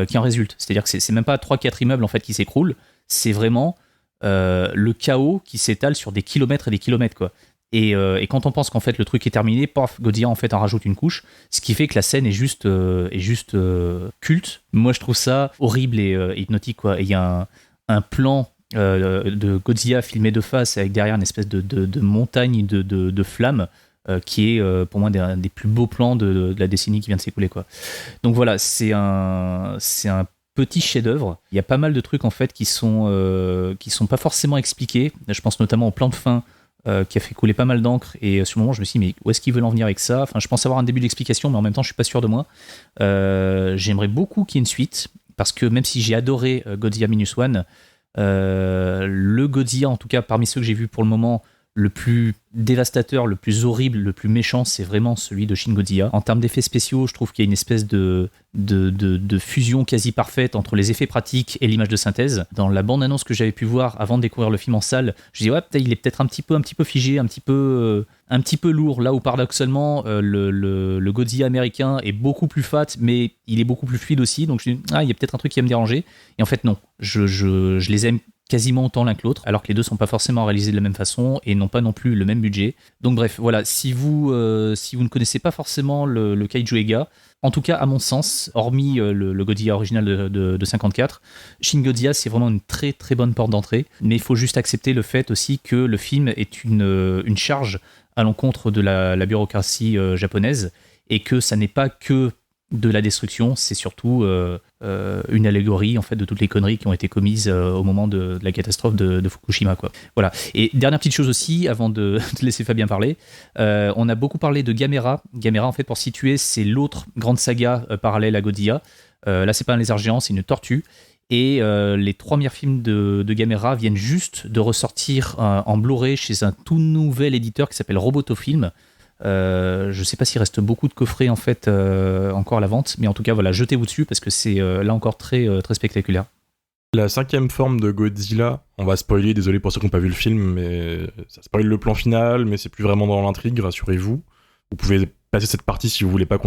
qui en résulte. C'est-à-dire que c'est même pas 3-4 immeubles en fait qui s'écroulent, c'est vraiment le chaos qui s'étale sur des kilomètres et des kilomètres, quoi. Et quand on pense qu'en fait le truc est terminé, paf, Godzilla en fait en rajoute une couche, ce qui fait que la scène est juste culte. Moi je trouve ça horrible et hypnotique, quoi. Et il y a un plan de Godzilla filmé de face avec derrière une espèce de montagne de flammes qui est pour moi des plus beaux plans de la décennie qui vient de s'écouler, quoi. Donc voilà, c'est un petit chef-d'œuvre. Il y a pas mal de trucs en fait qui sont pas forcément expliqués. Je pense notamment au plan de fin qui a fait couler pas mal d'encre, et sur le moment je me suis dit mais où est-ce qu'ils veulent en venir avec ça? Enfin, je pense avoir un début d'explication, mais en même temps je suis pas sûr de moi. J'aimerais beaucoup qu'il y ait une suite, parce que même si j'ai adoré Godzilla Minus One, le Godzilla en tout cas parmi ceux que j'ai vus pour le moment le plus dévastateur, le plus horrible, le plus méchant, c'est vraiment celui de Shin Godzilla. En termes d'effets spéciaux, je trouve qu'il y a une espèce de fusion quasi parfaite entre les effets pratiques et l'image de synthèse. Dans la bande-annonce que j'avais pu voir avant de découvrir le film en salle, je dis ouais, il est peut-être un petit peu figé, un petit peu lourd, là où paradoxalement le Godzilla américain est beaucoup plus fat, mais il est beaucoup plus fluide aussi, donc je dis il y a peut-être un truc qui va me déranger. Et en fait non, je les aime quasiment autant l'un que l'autre, alors que les deux sont pas forcément réalisés de la même façon et n'ont pas non plus le même budget. Donc bref, voilà, si vous ne connaissez pas forcément le Kaiju Ega, en tout cas à mon sens, hormis le Godzilla original de 54, Shin Godzilla c'est vraiment une très très bonne porte d'entrée, mais il faut juste accepter le fait aussi que le film est une charge à l'encontre de la bureaucratie japonaise, et que ça n'est pas que de la destruction, c'est surtout une allégorie en fait de toutes les conneries qui ont été commises au moment de la catastrophe de Fukushima, quoi. Voilà. Et dernière petite chose aussi, avant de laisser Fabien parler, on a beaucoup parlé de Gamera. Gamera, en fait, pour situer, c'est l'autre grande saga parallèle à Godzilla. Là, c'est pas un lézard géant, c'est une tortue. Et les 3 premiers films de Gamera viennent juste de ressortir en Blu-ray chez un tout nouvel éditeur qui s'appelle Robotofilm. Je ne sais pas s'il reste beaucoup de coffrets en fait encore à la vente, mais en tout cas voilà, jetez-vous dessus parce que c'est là encore très, très spectaculaire. La 5e forme de Godzilla, on va spoiler, désolé pour ceux qui n'ont pas vu le film, mais ça spoil le plan final, mais c'est plus vraiment dans l'intrigue, rassurez-vous. Vous pouvez passer cette partie si vous voulez pas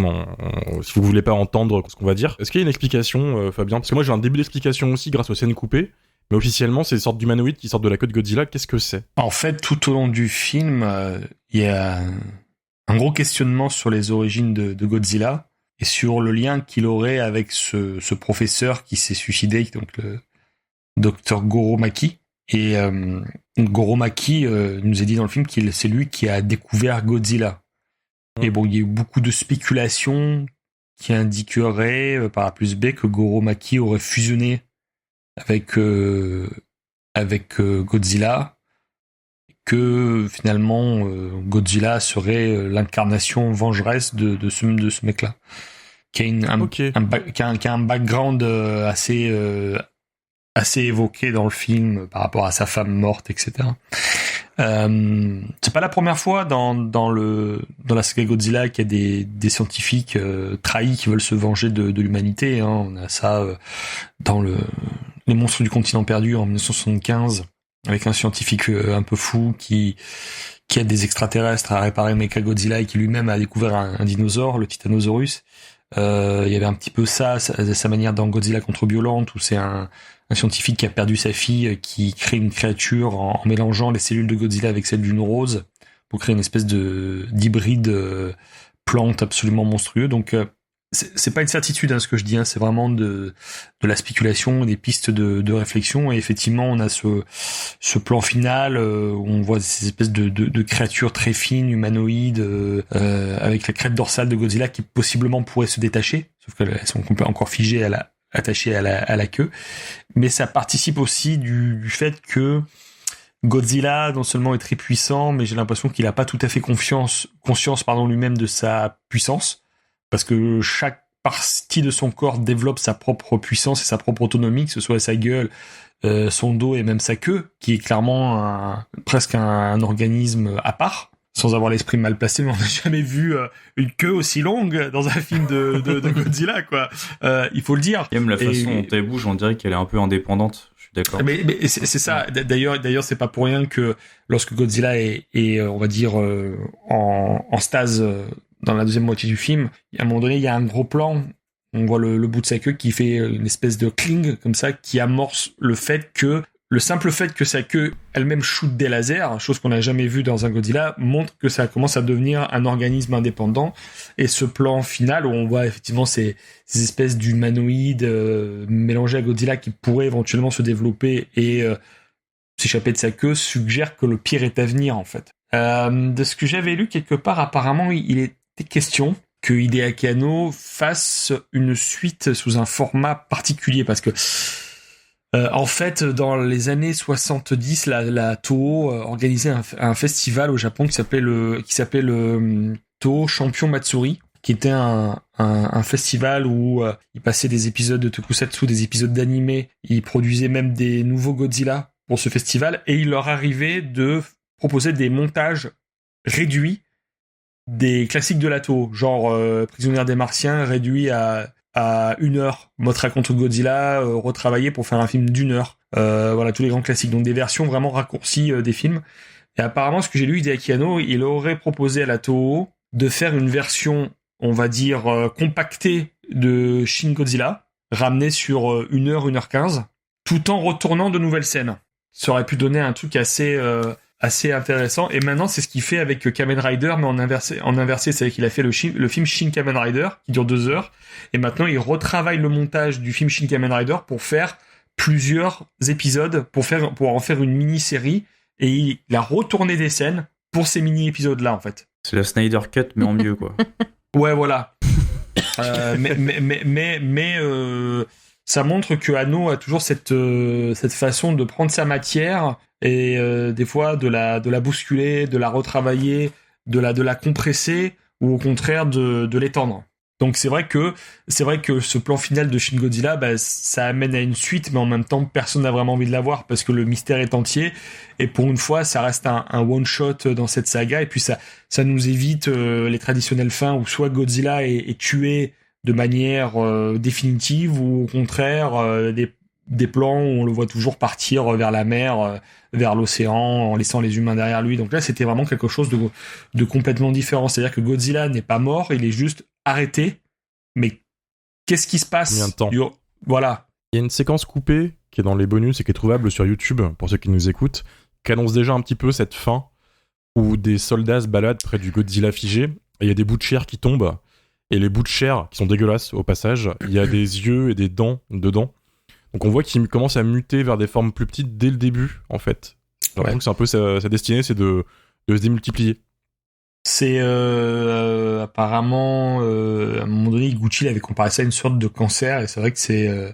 si vous voulez pas entendre ce qu'on va dire. Est-ce qu'il y a une explication, Fabien ? Parce que moi j'ai un début d'explication aussi grâce aux scènes coupées. Mais officiellement, c'est des sortes d'humanoïdes qui sortent de la queue de Godzilla. Qu'est-ce que c'est ? En fait, tout au long du film, il y a un gros questionnement sur les origines de Godzilla et sur le lien qu'il aurait avec ce professeur qui s'est suicidé, donc le docteur Goro Maki. Et Goro Maki nous a dit dans le film que c'est lui qui a découvert Godzilla. Et bon, il y a eu beaucoup de spéculations qui indiqueraient par A plus B que Goro Maki aurait fusionné avec Godzilla, que finalement Godzilla serait l'incarnation vengeresse de ce mec-là, qui a un background assez évoqué dans le film par rapport à sa femme morte, etc. C'est pas la première fois dans la saga Godzilla qu'il y a des scientifiques trahis qui veulent se venger de l'humanité, hein. On a ça dans les monstres du continent perdu en 1975 avec un scientifique un peu fou qui aide des extraterrestres à réparer Mechagodzilla et qui lui-même a découvert un dinosaure, le Titanosaurus. Il y avait un petit peu sa manière dans Godzilla contre Biollante, où c'est un scientifique qui a perdu sa fille, qui crée une créature en mélangeant les cellules de Godzilla avec celles d'une rose pour créer une espèce d'hybride plante absolument monstrueux. Donc c'est pas une certitude, hein, ce que je dis, hein, c'est vraiment de la spéculation, des pistes de réflexion. Et effectivement, on a ce plan final où on voit ces espèces de créatures très fines, humanoïdes, avec la crête dorsale de Godzilla qui possiblement pourrait se détacher, sauf qu'elles sont encore figées attachées à la queue. Mais ça participe aussi du fait que Godzilla non seulement est très puissant, mais j'ai l'impression qu'il a pas tout à fait conscience lui-même de sa puissance. Parce que chaque partie de son corps développe sa propre puissance et sa propre autonomie, que ce soit sa gueule, son dos et même sa queue, qui est clairement presque un organisme à part, sans avoir l'esprit mal placé, mais on n'a jamais vu une queue aussi longue dans un film de Godzilla, quoi. Il faut le dire. Même la façon dont elle bouge, on dirait qu'elle est un peu indépendante. Je suis d'accord. Mais c'est ça. D'ailleurs, c'est pas pour rien que lorsque Godzilla est on va dire, en stase, dans la deuxième moitié du film, à un moment donné, il y a un gros plan, on voit le bout de sa queue qui fait une espèce de cling, comme ça, qui amorce le simple fait que sa queue elle-même shoot des lasers, chose qu'on n'a jamais vue dans un Godzilla, montre que ça commence à devenir un organisme indépendant. Et ce plan final, où on voit effectivement ces espèces d'humanoïdes mélangés à Godzilla qui pourraient éventuellement se développer et s'échapper de sa queue, suggère que le pire est à venir, en fait. De ce que j'avais lu quelque part, apparemment, il était question que Hideaki Anno fasse une suite sous un format particulier, parce que en fait, dans les années 70, la Toho organisait un festival au Japon qui s'appelait le Toho Champion Matsuri, qui était un festival où il passait des épisodes de tokusatsu, des épisodes d'anime, il produisait même des nouveaux Godzilla pour ce festival, et il leur arrivait de proposait des montages réduits des classiques de la Toho, genre Prisonnière des Martiens réduit à 1 heure, Mothra contre Godzilla retravaillé pour faire un film d'1 heure. Voilà, tous les grands classiques, donc des versions vraiment raccourcies des films. Et apparemment, ce que j'ai lu, Hideaki Anno, il aurait proposé à la Toho de faire une version, on va dire, compactée de Shin Godzilla, ramenée sur 1 heure, 1h15, tout en retournant de nouvelles scènes. Ça aurait pu donner un truc assez intéressant. Et maintenant, c'est ce qu'il fait avec Kamen Rider, mais en inversé. C'est-à-dire qu'il a fait le film Shin Kamen Rider, qui dure 2 heures. Et maintenant, il retravaille le montage du film Shin Kamen Rider pour faire plusieurs épisodes, pour en faire une mini-série. Et il a retourné des scènes pour ces mini-épisodes-là, en fait. C'est la Snyder Cut, mais en mieux, quoi. Ouais, voilà. Mais ça montre que Anno a toujours cette façon de prendre sa matière et des fois de la bousculer, de la retravailler, de la compresser ou au contraire de l'étendre. Donc c'est vrai que ce plan final de Shin Godzilla, ça amène à une suite, mais en même temps personne n'a vraiment envie de la voir parce que le mystère est entier et pour une fois ça reste un one shot dans cette saga et puis ça nous évite les traditionnelles fins où soit Godzilla est tué de manière définitive ou au contraire des plans où on le voit toujours partir vers la mer, vers l'océan en laissant les humains derrière lui. Donc là c'était vraiment quelque chose de complètement différent, c'est-à-dire que Godzilla n'est pas mort, il est juste arrêté, mais qu'est-ce qui se passe? Combien de temps? Voilà. Il y a une séquence coupée qui est dans les bonus et qui est trouvable sur YouTube, pour ceux qui nous écoutent, qui annonce déjà un petit peu cette fin où des soldats se baladent près du Godzilla figé, et il y a des bouts de chair qui tombent, et les bouts de chair, qui sont dégueulasses au passage, il y a des yeux et des dents dedans. Donc on voit qu'il commence à muter vers des formes plus petites dès le début, en fait. J'ai l'impression que c'est un peu sa destinée, c'est de se démultiplier. C'est apparemment à un moment donné Gucci avait comparé ça à une sorte de cancer et c'est vrai que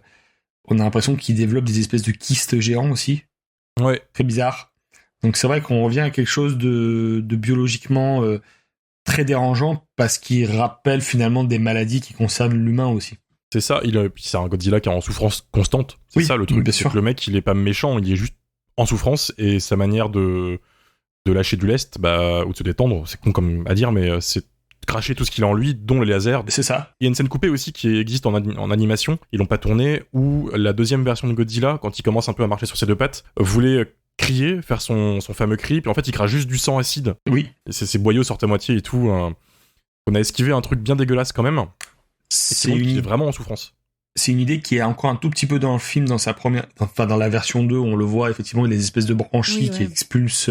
on a l'impression qu'il développe des espèces de kystes géants aussi. Ouais. Très bizarre. Donc c'est vrai qu'on revient à quelque chose de biologiquement très dérangeant parce qu'il rappelle finalement des maladies qui concernent l'humain aussi. C'est ça, c'est un Godzilla qui est en souffrance constante. C'est ça le truc, bien c'est sûr. que le mec il est pas méchant, il est juste en souffrance et sa manière de lâcher du lest, ou de se détendre, c'est con comme à dire, mais c'est cracher tout ce qu'il a en lui, dont les lasers. C'est ça. Il y a une scène coupée aussi qui existe en animation, ils l'ont pas tournée, où la deuxième version de Godzilla, quand il commence un peu à marcher sur ses deux pattes, voulait crier, faire son fameux cri, puis en fait il crache juste du sang acide. Oui. Et ses boyaux sortent à moitié et tout. On a esquivé un truc bien dégueulasse quand même. Il est vraiment en souffrance. C'est une idée qui est encore un tout petit peu dans le film, dans la version 2, on le voit effectivement, il y a des espèces de branchies qui expulsent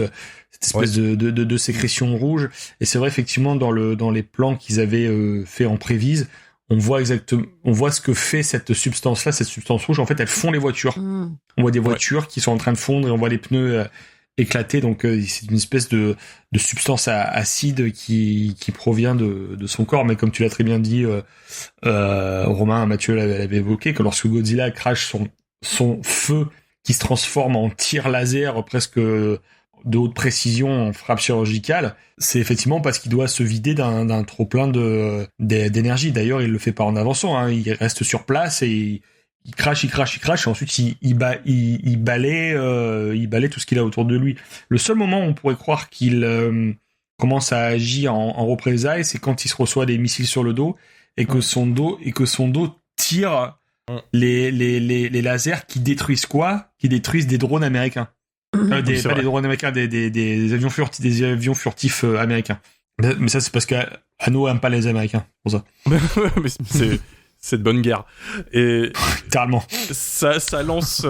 cette espèce de sécrétion rouge. Et c'est vrai effectivement dans les plans qu'ils avaient fait en prévise, on voit ce que fait cette substance-là, cette substance rouge. En fait, elle fond les voitures. On voit des voitures qui sont en train de fondre et on voit les pneus éclater. Donc c'est une espèce de substance acide qui provient de son corps. Mais comme tu l'as très bien dit, Romain, Mathieu l'avait évoqué, que lorsque Godzilla crache son feu qui se transforme en tir laser presque de haute précision en frappe chirurgicale, c'est effectivement parce qu'il doit se vider d'un trop plein d'énergie. D'ailleurs, il le fait pas en avançant, hein. Il reste sur place et il crache, et ensuite il balaie tout ce qu'il a autour de lui. Le seul moment où on pourrait croire qu'il commence à agir en représailles, c'est quand il se reçoit des missiles sur le dos et que son dos tire les lasers qui détruisent quoi? Qui détruisent des drones américains. Pas des drones américains, des avions furtifs américains. Mais ça, c'est parce qu'Anno aime pas les Américains, pour ça. Mais c'est de bonne guerre. Et littéralement. Ça lance...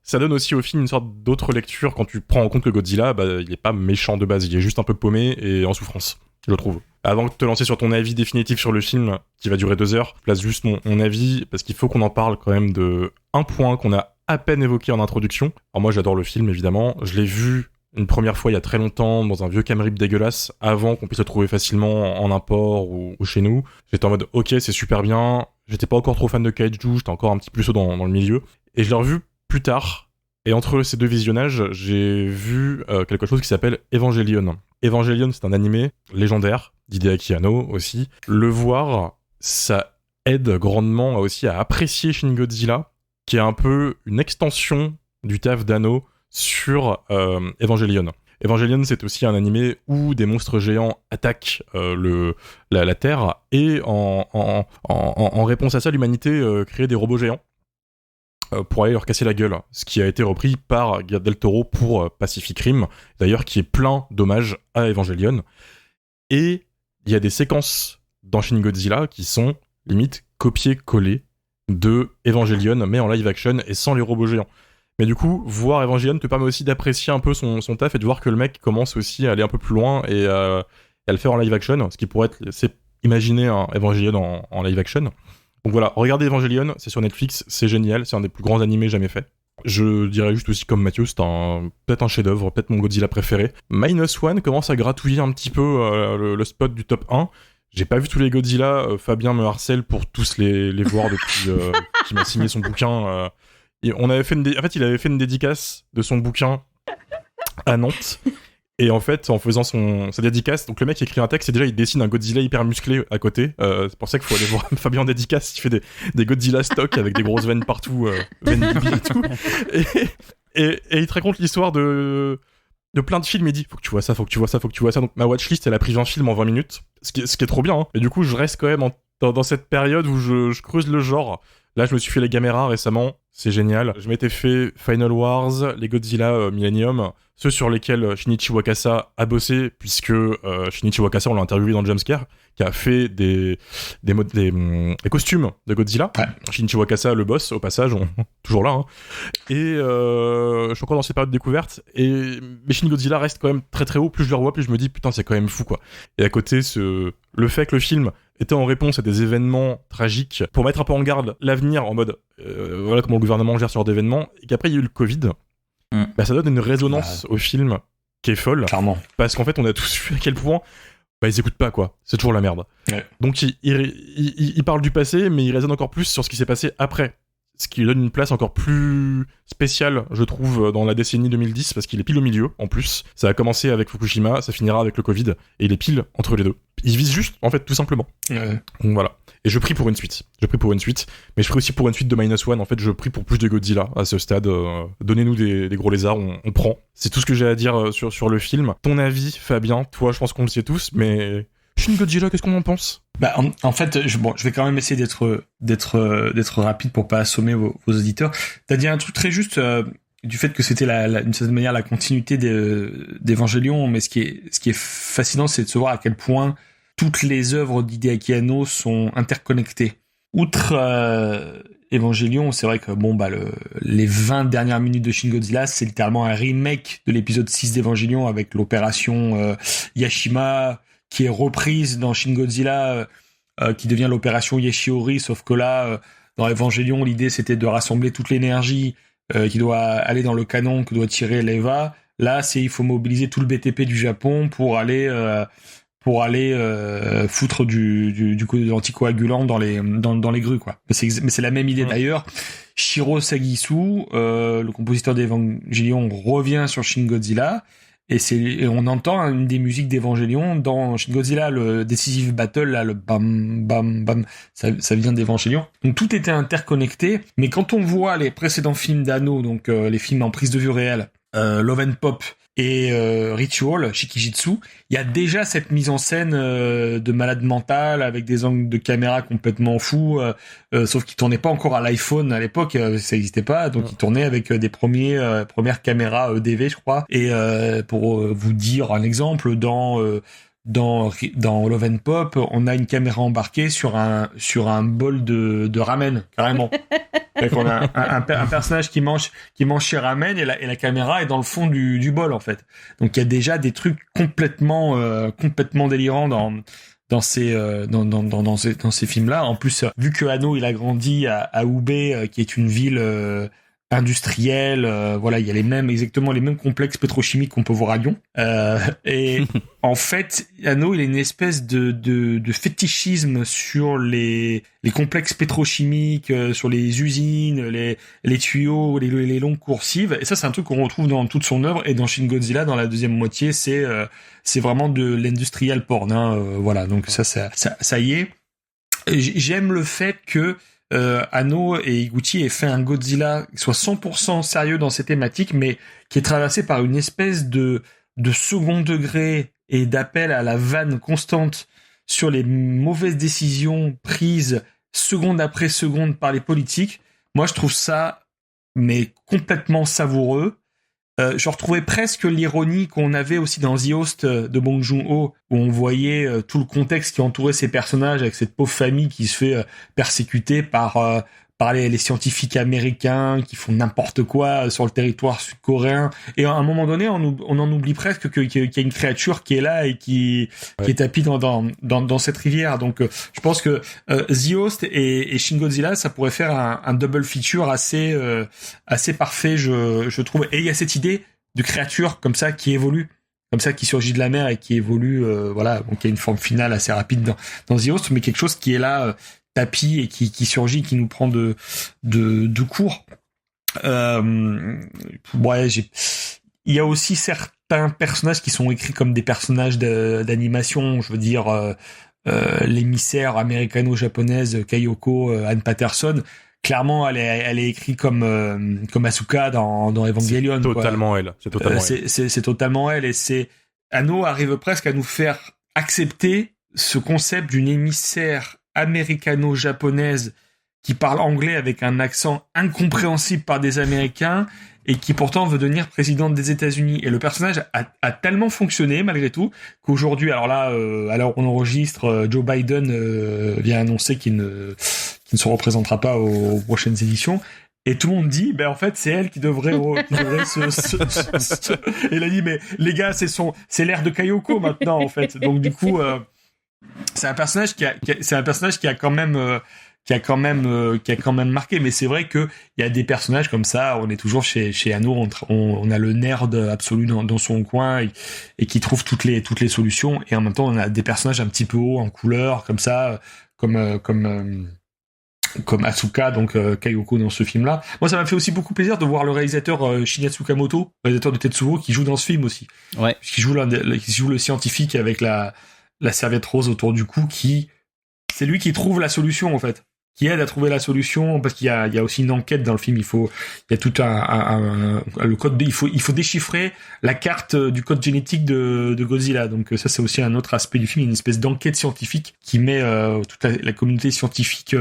ça donne aussi au film une sorte d'autre lecture quand tu prends en compte que Godzilla, il est pas méchant de base, il est juste un peu paumé et en souffrance, je trouve. Avant de te lancer sur ton avis définitif sur le film, qui va durer 2 heures, je place juste mon avis, parce qu'il faut qu'on en parle quand même de un point qu'on a à peine évoqué en introduction. Alors moi j'adore le film évidemment, je l'ai vu une première fois il y a très longtemps dans un vieux Cam Rip dégueulasse avant qu'on puisse le trouver facilement en import ou chez nous. J'étais en mode ok c'est super bien, j'étais pas encore trop fan de Kaiju, j'étais encore un petit plus dans le milieu et je l'ai revu plus tard et entre ces deux visionnages j'ai vu quelque chose qui s'appelle Evangelion. Evangelion c'est un animé légendaire d'Hideaki Anno aussi. Le voir ça aide grandement aussi à apprécier Shin Godzilla qui est un peu une extension du taf d'Anno sur Evangelion. Evangelion, c'est aussi un animé où des monstres géants attaquent la Terre, et en réponse à ça, l'humanité crée des robots géants pour aller leur casser la gueule, ce qui a été repris par Guillermo del Toro pour Pacific Rim, d'ailleurs, qui est plein d'hommages à Evangelion. Et il y a des séquences dans Shin Godzilla qui sont limite copier-coller de Evangelion, mais en live action et sans les robots géants. Mais du coup, voir Evangelion te permet aussi d'apprécier un peu son taf et de voir que le mec commence aussi à aller un peu plus loin et à le faire en live action, ce qui pourrait être, c'est imaginer un Evangelion en live action. Donc voilà, regardez Evangelion, c'est sur Netflix, c'est génial, c'est un des plus grands animés jamais faits. Je dirais juste aussi comme Mathieu, c'est peut-être un chef-d'œuvre, peut-être mon Godzilla préféré. -1 commence à gratouiller un petit peu le spot du top 1. J'ai pas vu tous les Godzilla, Fabien me harcèle pour tous les voir depuis qu'il m'a signé son bouquin. On avait fait en fait, il avait fait une dédicace de son bouquin à Nantes. Et en fait, en faisant sa dédicace, donc le mec écrit un texte et déjà il dessine un Godzilla hyper musclé à côté. C'est pour ça qu'il faut aller voir Fabien en dédicace. Il fait des Godzilla stock avec des grosses veines partout, veines bibi et tout. Et il te raconte l'histoire de plein de films. Il dit faut que tu vois ça, faut que tu vois ça, faut que tu vois ça. Donc ma watchlist, elle a pris 20 films en 20 minutes, ce qui est trop bien. Hein. Et du coup, je reste quand même dans cette période où je creuse le genre. Là, je me suis fait les Gamera récemment, c'est génial. Je m'étais fait Final Wars, les Godzilla Millennium, ceux sur lesquels Shinichi Wakasa a bossé, puisque Shinichi Wakasa, on l'a interviewé dans le Jumpscare, qui a fait des costumes de Godzilla. Ouais. Shinichi Wakasa, le boss, au passage, toujours là. Hein. Et je suis encore dans cette période de découverte. Mais Shin Godzilla reste quand même très très haut. Plus je le revois, plus je me dis, putain, c'est quand même fou, quoi. Et à côté, le fait que le film était en réponse à des événements tragiques, pour mettre un peu en garde l'avenir, en mode, voilà comment le gouvernement gère ce genre d'événements, et qu'après il y a eu le Covid, bah, ça donne une résonance au film qui est folle. Clairement. Parce qu'en fait, on a tous vu à quel point bah, ils écoutent pas, quoi. C'est toujours la merde. Ouais. Donc, il parle du passé, mais il résonne encore plus sur ce qui s'est passé après. Ce qui lui donne une place encore plus spéciale, je trouve, dans la décennie 2010, parce qu'il est pile au milieu, en plus. Ça a commencé avec Fukushima, ça finira avec le Covid, et il est pile entre les deux. Il vise juste, en fait, tout simplement. Ouais. Donc voilà. Et je prie pour une suite. Mais je prie aussi pour une suite de -1. En fait, je prie pour plus de Godzilla à ce stade. Donnez-nous des gros lézards, on prend. C'est tout ce que j'ai à dire sur le film. Ton avis, Fabien, toi, je pense qu'on le sait tous, mais Shin Godzilla, qu'est-ce qu'on en pense ? Bah, en fait, je vais quand même essayer d'être rapide pour pas assommer vos auditeurs. T'as dit un truc très juste du fait que c'était d'une certaine manière la continuité d'Evangelion, mais ce qui est fascinant, c'est de se voir à quel point toutes les œuvres d'Hideaki Anno sont interconnectées. Outre Evangelion, c'est vrai que les 20 dernières minutes de Shin Godzilla, c'est littéralement un remake de l'épisode 6 d'Evangelion avec l'opération Yashima, qui est reprise dans Shin Godzilla, qui devient l'opération Yeshiori, sauf que là, dans Evangelion, l'idée c'était de rassembler toute l'énergie qui doit aller dans le canon que doit tirer l'Eva. Là, il faut mobiliser tout le BTP du Japon pour aller foutre de l'anticoagulant dans les grues, quoi. Mais c'est la même idée d'ailleurs. Shiro Sagisu, le compositeur d'Evangelion, revient sur Shin Godzilla. Et on entend une des musiques d'Evangelion dans Shin Godzilla, le Decisive Battle, là, le bam, bam, bam, ça vient d'Evangelion. Donc tout était interconnecté, mais quand on voit les précédents films d'Anno, donc les films en prise de vue réelle, Love and Pop et Ritual, Shikijitsu, il y a déjà cette mise en scène de malade mental avec des angles de caméra complètement fous, sauf qu'ils tournaient pas encore à l'iPhone à l'époque, ça existait pas, donc ils tournaient avec des premières caméras DV, je crois. Et pour vous dire un exemple, dans Love and Pop, on a une caméra embarquée sur un bol de ramen, carrément. Donc on a un personnage qui mange ses ramen et la caméra est dans le fond du bol, en fait. Donc il y a déjà des trucs complètement délirants dans ces films-là. En plus, vu que Anno il a grandi à Ube, qui est une ville industriel, voilà, il y a exactement les mêmes complexes pétrochimiques qu'on peut voir à Lyon. Et en fait, Anno, il a une espèce de fétichisme sur les complexes pétrochimiques, sur les usines, les tuyaux, les longues coursives. Et ça, c'est un truc qu'on retrouve dans toute son œuvre. Et dans Shin Godzilla, dans la deuxième moitié, c'est vraiment de l'industrial porn, hein, voilà. Donc ça y est. J'aime le fait que Anno et Higuchi aient fait un Godzilla qui soit 100% sérieux dans ses thématiques, mais qui est traversé par une espèce de de second degré et d'appel à la vanne constante sur les mauvaises décisions prises seconde après seconde par les politiques, moi je trouve ça mais complètement savoureux. Je retrouvais presque l'ironie qu'on avait aussi dans The Host de Bong Joon-ho, où on voyait tout le contexte qui entourait ces personnages avec cette pauvre famille qui se fait persécuter par les scientifiques américains qui font n'importe quoi sur le territoire sud-coréen. Et à un moment donné, on en oublie presque qu'il y a une créature qui est là et qui est tapie dans cette rivière. Donc, je pense que The Host et Shin Godzilla, ça pourrait faire un double feature assez parfait, je trouve. Et il y a cette idée de créature comme ça qui évolue, comme ça qui surgit de la mer et qui évolue, voilà, donc il y a une forme finale assez rapide dans The Host, mais quelque chose qui est là tapis et qui surgit, qui nous prend de court. Ouais, il y a aussi certains personnages qui sont écrits comme des personnages d'animation, je veux dire l'émissaire américano-japonaise Kayoko Ann Patterson. Clairement, elle est écrite comme Asuka dans Evangelion. C'est totalement quoi. Elle. C'est totalement elle. C'est totalement elle, et Anno arrive presque à nous faire accepter ce concept d'une émissaire américano-japonaise qui parle anglais avec un accent incompréhensible par des Américains et qui pourtant veut devenir présidente des États-Unis. Et le personnage a tellement fonctionné malgré tout qu'aujourd'hui, alors là, alors on enregistre, Joe Biden vient annoncer qu'il ne se représentera pas aux prochaines éditions. Et tout le monde dit, ben en fait, c'est elle qui devrait Et il a dit, mais les gars, c'est l'ère de Kayoko maintenant, en fait. Donc du coup, c'est un personnage qui a quand même marqué. Mais c'est vrai que il y a des personnages comme ça. On est toujours chez Anno, on a le nerd absolu dans son coin et qui trouve toutes les solutions. Et en même temps, on a des personnages un petit peu hauts en couleur, comme ça, comme Asuka, donc Kayoko dans ce film-là. Moi, ça m'a fait aussi beaucoup plaisir de voir le réalisateur Shinya Tsukamoto, réalisateur de Tetsuo, qui joue dans ce film aussi. Ouais. Qui joue le scientifique avec la serviette rose autour du cou, c'est lui qui trouve la solution, en fait. Qui aide à trouver la solution, parce qu'il y a aussi une enquête dans le film. Il y a tout le code, il faut déchiffrer la carte du code génétique de Godzilla. Donc ça, c'est aussi un autre aspect du film. Il y a une espèce d'enquête scientifique qui met toute la communauté scientifique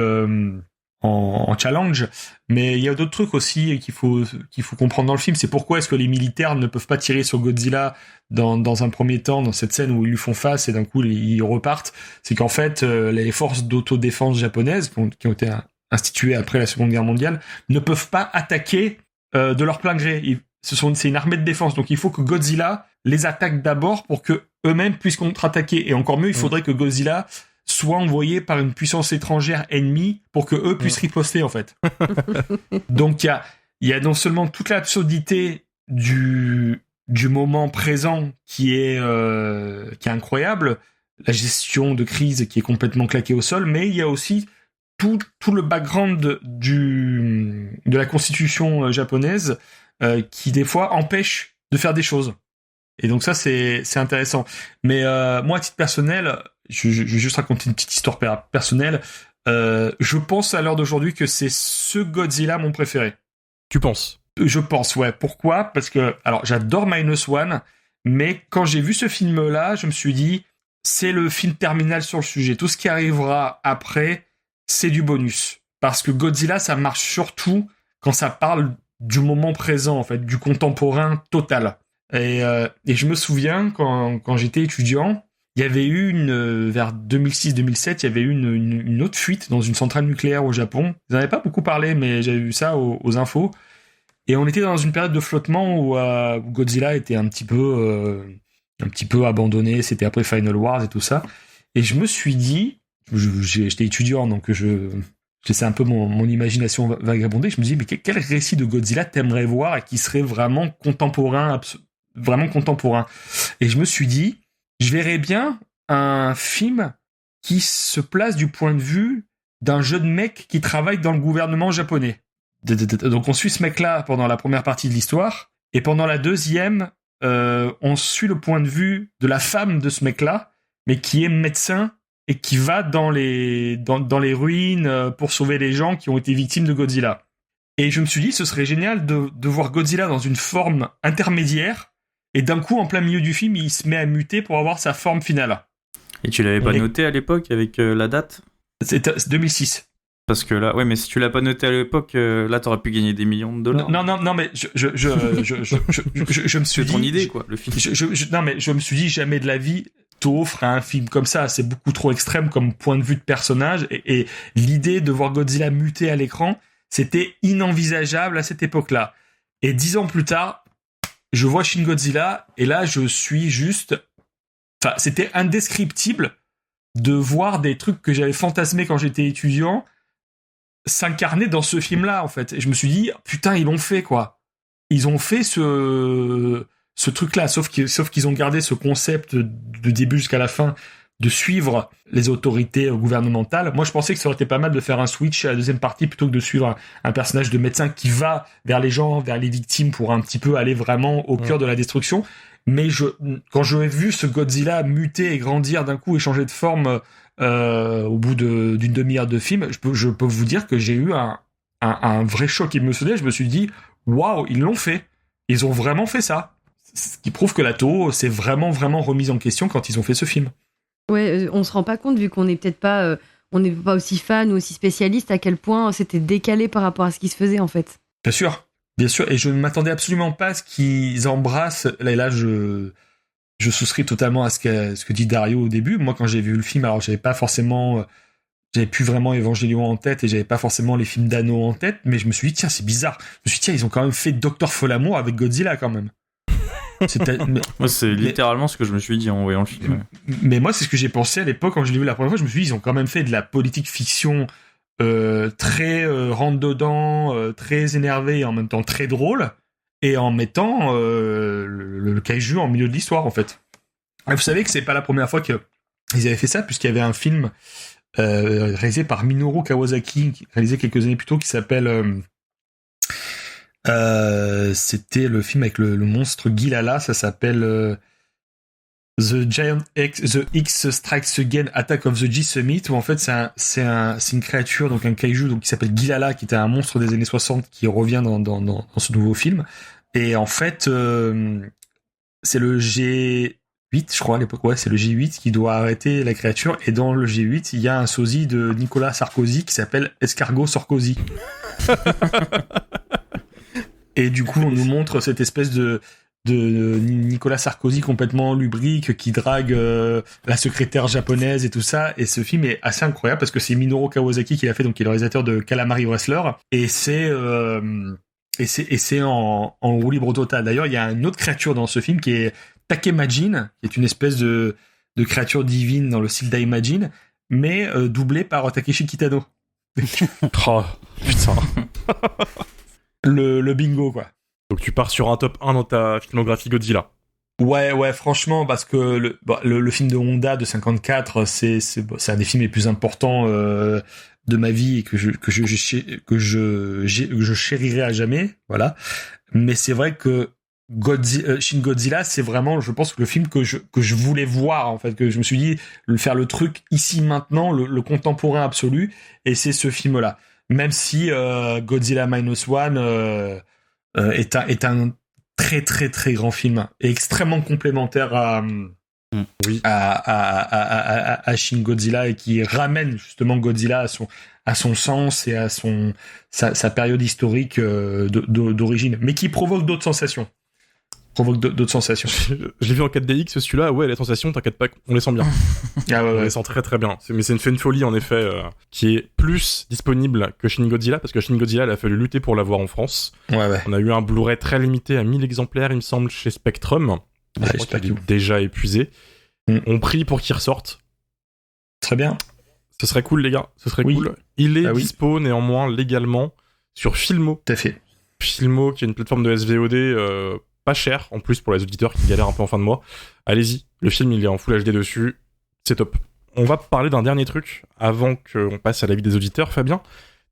en challenge. Mais il y a d'autres trucs aussi qu'il faut comprendre dans le film. C'est pourquoi est-ce que les militaires ne peuvent pas tirer sur Godzilla dans un premier temps, dans cette scène où ils lui font face et d'un coup ils repartent. C'est qu'en fait, les forces d'autodéfense japonaises, qui ont été instituées après la Seconde Guerre mondiale, ne peuvent pas attaquer de leur plein gré. C'est une armée de défense. Donc il faut que Godzilla les attaque d'abord pour que eux-mêmes puissent contre-attaquer. Et encore mieux, il faudrait que Godzilla soit envoyé par une puissance étrangère ennemie pour que eux puissent riposter, en fait. Donc il y a non seulement toute l'absurdité du moment présent qui est incroyable, la gestion de crise qui est complètement claquée au sol, mais il y a aussi tout le background de la constitution japonaise qui des fois empêche de faire des choses. Et donc ça c'est intéressant. Mais moi à titre personnel, je vais juste raconter une petite histoire personnelle. Je pense à l'heure d'aujourd'hui que c'est ce Godzilla mon préféré. Tu penses ? Je pense, ouais. Pourquoi ? Parce que, alors, j'adore Minus One, mais quand j'ai vu ce film-là, je me suis dit, c'est le film terminal sur le sujet. Tout ce qui arrivera après, c'est du bonus. Parce que Godzilla, ça marche surtout quand ça parle du moment présent, en fait, du contemporain total. Et je me souviens, quand j'étais étudiant, il y avait eu vers 2006-2007, il y avait eu une autre fuite dans une centrale nucléaire au Japon. Ils n'en avaient pas beaucoup parlé, mais j'avais vu ça aux infos. Et on était dans une période de flottement où Godzilla était un petit peu abandonné. C'était après Final Wars et tout ça. Et je me suis dit, j'étais étudiant, donc je laissais un peu mon imagination vagabonder. Je me dis, mais quel récit de Godzilla t'aimerais voir et qui serait vraiment contemporain, vraiment contemporain. Et je me suis dit, je verrais bien un film qui se place du point de vue d'un jeune mec qui travaille dans le gouvernement japonais. Donc on suit ce mec-là pendant la première partie de l'histoire, et pendant la deuxième, on suit le point de vue de la femme de ce mec-là, mais qui est médecin et qui va dans les ruines pour sauver les gens qui ont été victimes de Godzilla. Et je me suis dit, ce serait génial de voir Godzilla dans une forme intermédiaire et d'un coup, en plein milieu du film, il se met à muter pour avoir sa forme finale. Et tu l'avais pas noté à l'époque avec la date? C'est 2006. Parce que là, ouais, mais si tu l'as pas noté à l'époque, là, t'aurais pu gagner des millions de dollars. Non, mais je me suis C'est ton dit, idée, quoi, le film. non, mais je me suis dit, jamais de la vie, Toho ferait un film comme ça. C'est beaucoup trop extrême comme point de vue de personnage. Et l'idée de voir Godzilla muter à l'écran, c'était inenvisageable à cette époque-là. Et 10 ans plus tard, je vois Shin Godzilla, et là, je suis juste... Enfin, c'était indescriptible de voir des trucs que j'avais fantasmés quand j'étais étudiant s'incarner dans ce film-là, en fait. Et je me suis dit, putain, ils l'ont fait, quoi. Ils ont fait ce truc-là, sauf qu'ils ont gardé ce concept de début jusqu'à la fin de suivre les autorités gouvernementales. Moi, je pensais que ça aurait été pas mal de faire un switch à la deuxième partie plutôt que de suivre un personnage de médecin qui va vers les gens, vers les victimes pour un petit peu aller vraiment au cœur de la destruction. Mais quand j'ai vu ce Godzilla muter et grandir d'un coup et changer de forme au bout d'une demi-heure de film, je peux vous dire que j'ai eu un vrai choc émotionnel. Je me suis dit, waouh, ils l'ont fait. Ils ont vraiment fait ça. Ce qui prouve que la Toho s'est vraiment, vraiment remise en question quand ils ont fait ce film. Ouais, on se rend pas compte, vu qu'on n'est peut-être pas, on n'est pas aussi fan ou aussi spécialiste, à quel point c'était décalé par rapport à ce qui se faisait, en fait. Bien sûr. Et je ne m'attendais absolument pas à ce qu'ils embrassent. Là, je souscris totalement à ce que dit Dario au début. Moi, quand j'ai vu le film, alors j'avais plus vraiment Evangelion en tête et j'avais pas forcément les films d'Anno en tête, mais je me suis dit, tiens, c'est bizarre. Je me suis dit, tiens, ils ont quand même fait Dr. Folamour avec Godzilla, quand même. Moi, c'est littéralement ce que je me suis dit en voyant le film. Mais moi, c'est ce que j'ai pensé à l'époque quand je l'ai vu la première fois. Je me suis dit, ils ont quand même fait de la politique fiction très rentre-dedans, très énervé et en même temps très drôle, et en mettant le kaiju en milieu de l'histoire, en fait. Et vous savez que c'est pas la première fois qu'ils avaient fait ça, puisqu'il y avait un film réalisé par Minoru Kawasaki, réalisé quelques années plus tôt, qui s'appelle... c'était le film avec le monstre Guilala, ça s'appelle The X Strikes Again, Attack of the G-Summit, où en fait c'est une créature, donc un kaiju, donc qui s'appelle Guilala, qui était un monstre des années 60 qui revient dans ce nouveau film. Et en fait, c'est le G8, je crois à l'époque, ouais, c'est le G8 qui doit arrêter la créature, et dans le G8, il y a un sosie de Nicolas Sarkozy qui s'appelle Escargot Sarkozy. Et du coup, on nous montre cette espèce de Nicolas Sarkozy complètement lubrique qui drague la secrétaire japonaise et tout ça. Et ce film est assez incroyable parce que c'est Minoru Kawasaki qui l'a fait, donc qui est le réalisateur de Calamari Wrestler. Et c'est en roue libre total. D'ailleurs, il y a une autre créature dans ce film qui est Takemajin, qui est une espèce de créature divine dans le style d'Aimajin, mais doublée par Takeshi Kitano. Oh, putain. Le bingo, quoi. Donc tu pars sur un top 1 dans ta filmographie Godzilla. Ouais, franchement, parce que le film de Honda de 54, c'est un des films les plus importants de ma vie et que je chérirai à jamais, voilà. Mais c'est vrai que Shin Godzilla, c'est vraiment, je pense, le film que je voulais voir, en fait, que je me suis dit, faire le truc ici maintenant, le contemporain absolu, et c'est ce film-là. Même si Godzilla Minus One est un très très très grand film et extrêmement complémentaire à Shin Godzilla, et qui ramène justement Godzilla à son sens et à sa période historique d'origine, mais qui provoque d'autres sensations. Je l'ai vu en 4DX, celui-là, ouais, les sensations, t'inquiète pas, on les sent bien. On les sent très très bien. Mais c'est une folie, en effet, qui est plus disponible que Shin Godzilla, parce que Shin Godzilla, il a fallu lutter pour l'avoir en France. Ouais. On a eu un Blu-ray très limité à 1000 exemplaires, il me semble, chez Spectrum. Je crois qu'il est déjà épuisé. On prie pour qu'il ressorte. Très bien. Ce serait cool, les gars, ce serait cool. Il est dispo, néanmoins, légalement, sur Filmo. Tout à fait. Filmo, qui est une plateforme de SVOD... pas cher, en plus, pour les auditeurs qui galèrent un peu en fin de mois. Allez-y, le film, il est en Full HD dessus, c'est top. On va parler d'un dernier truc, avant qu'on passe à l'avis des auditeurs. Fabien,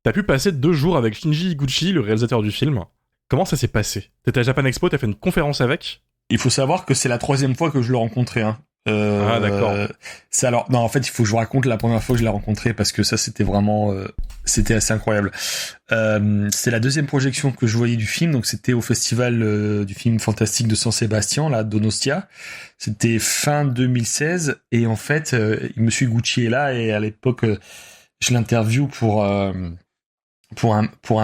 t'as pu passer 2 jours avec Shinji Higuchi, le réalisateur du film. Comment ça s'est passé ? T'étais à Japan Expo, t'as fait une conférence avec ? Il faut savoir que c'est la 3e fois que je le rencontrais. D'accord. C'est alors non, en fait, il faut que je vous raconte la première fois que je l'ai rencontré parce que ça, c'était vraiment, c'était assez incroyable. C'est la deuxième projection que je voyais du film, donc c'était au festival du film fantastique de San Sebastian, là, Donostia. C'était fin 2016 et en fait, Monsieur Gucci est là et à l'époque, je l'interview pour un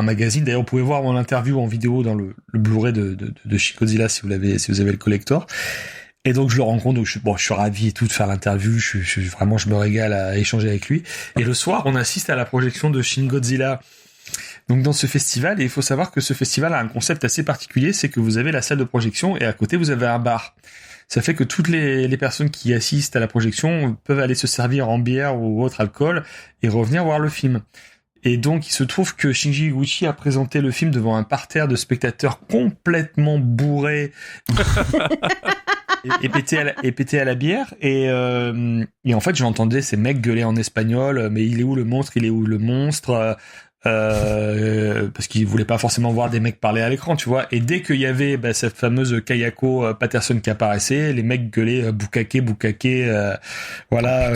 magazine. D'ailleurs, vous pouvez voir mon interview en vidéo dans le Blu-ray de Shin Godzilla si vous avez le collector. Et donc je le rencontre, donc je suis ravi et tout de faire l'interview, vraiment je me régale à échanger avec lui. Et le soir, on assiste à la projection de Shin Godzilla. Donc dans ce festival, et il faut savoir que ce festival a un concept assez particulier, c'est que vous avez la salle de projection et à côté vous avez un bar. Ça fait que toutes les personnes qui assistent à la projection peuvent aller se servir en bière ou autre alcool et revenir voir le film. Et donc, il se trouve que Shinji Higuchi a présenté le film devant un parterre de spectateurs complètement bourrés et pété à la bière. Et en fait, j'entendais ces mecs gueuler en espagnol, mais il est où le monstre? Il est où le monstre? Parce qu'ils voulaient pas forcément voir des mecs parler à l'écran, tu vois. Et dès qu'il y avait cette fameuse Kayako Patterson qui apparaissait, les mecs gueulaient Bukake, voilà,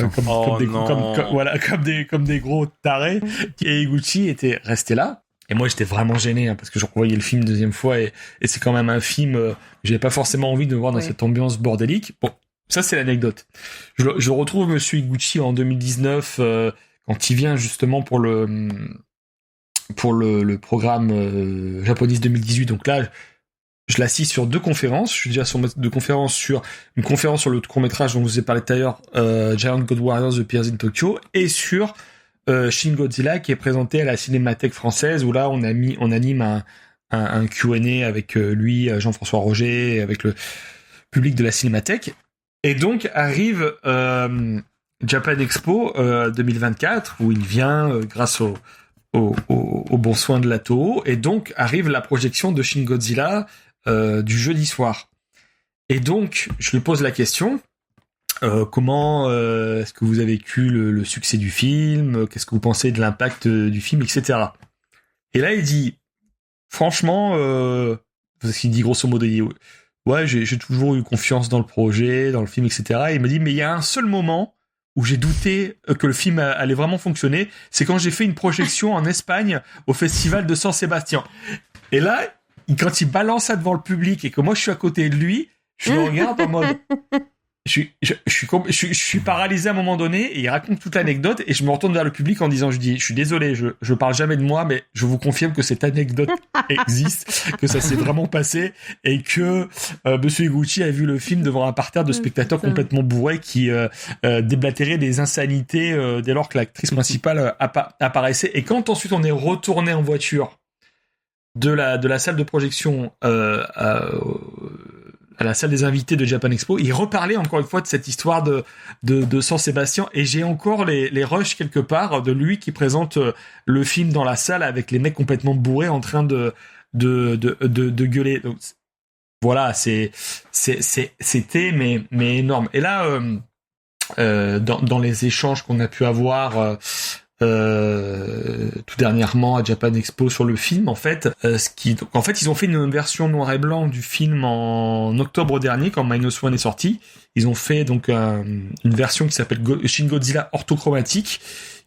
comme des gros tarés. Et Higuchi était resté là. Et moi, j'étais vraiment gêné parce que je revoyais le film une deuxième fois et c'est quand même un film que j'avais pas forcément envie de voir dans cette ambiance bordélique. Bon, ça c'est l'anecdote. Je retrouve Monsieur Higuchi en 2019 quand il vient justement pour le programme Japanese 2018. Donc là, je l'assiste sur 2 conférences. Je suis déjà sur 2 conférences, sur une conférence sur le court-métrage dont je vous ai parlé tout à l'heure, Giant God Warriors The Piers in Tokyo, et sur Shin Godzilla qui est présenté à la Cinémathèque française, où là on anime un Q&A avec lui, Jean-François Roger, avec le public de la Cinémathèque. Et donc arrive Japan Expo 2024, où il vient grâce au bon soin de la Toho, et donc arrive la projection de Shin Godzilla du jeudi soir. Et donc, je lui pose la question, comment est-ce que vous avez vécu le succès du film? Qu'est-ce que vous pensez de l'impact du film, etc. Et là, il dit, franchement, parce qu'il dit grosso modo, il dit, ouais, j'ai toujours eu confiance dans le projet, dans le film, etc. Et il me dit, mais il y a un seul moment où j'ai douté que le film allait vraiment fonctionner, c'est quand j'ai fait une projection en Espagne au festival de San Sebastian. Et là, quand il balance ça devant le public et que moi je suis à côté de lui, je le regarde en mode... Je suis paralysé à un moment donné et il raconte toute l'anecdote et je me retourne vers le public en disant, je suis désolé, je parle jamais de moi, mais je vous confirme que cette anecdote existe, que ça s'est vraiment passé et que Monsieur Higuchi a vu le film devant un parterre de spectateurs complètement bourrés qui déblatéraient des insanités dès lors que l'actrice principale apparaissait. Et quand ensuite on est retourné en voiture de la salle de projection à la salle des invités de Japan Expo, il reparlait encore une fois de cette histoire de San Sebastian, et j'ai encore les rushs quelque part de lui qui présente le film dans la salle avec les mecs complètement bourrés en train de gueuler. Donc, voilà, c'était mais énorme. Et là, dans les échanges qu'on a pu avoir tout dernièrement à Japan Expo sur le film, en fait, ils ont fait une version noir et blanc du film en octobre dernier quand Minus One est sorti. Ils ont fait donc une version qui s'appelle Shin Godzilla orthochromatique,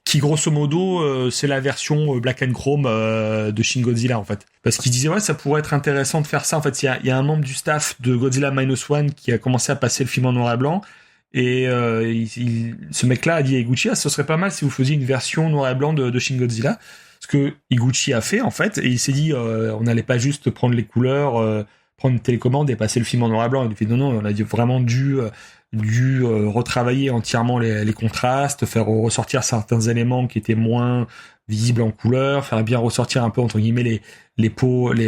qui grosso modo c'est la version black and chrome de Shin Godzilla en fait. Parce qu'ils disaient ouais, ça pourrait être intéressant de faire ça. En fait, il y a un membre du staff de Godzilla Minus One qui a commencé à passer le film en noir et blanc. Et ce mec-là a dit à Higuchi, ce serait pas mal si vous faisiez une version noir et blanc de Shin Godzilla. Ce que Higuchi a fait, en fait, et il s'est dit, on n'allait pas juste prendre les couleurs, prendre une télécommande et passer le film en noir et blanc. Il a fait, non, on a vraiment dû retravailler entièrement les contrastes, faire ressortir certains éléments qui étaient moins visibles en couleur, faire bien ressortir un peu, entre guillemets, les pores de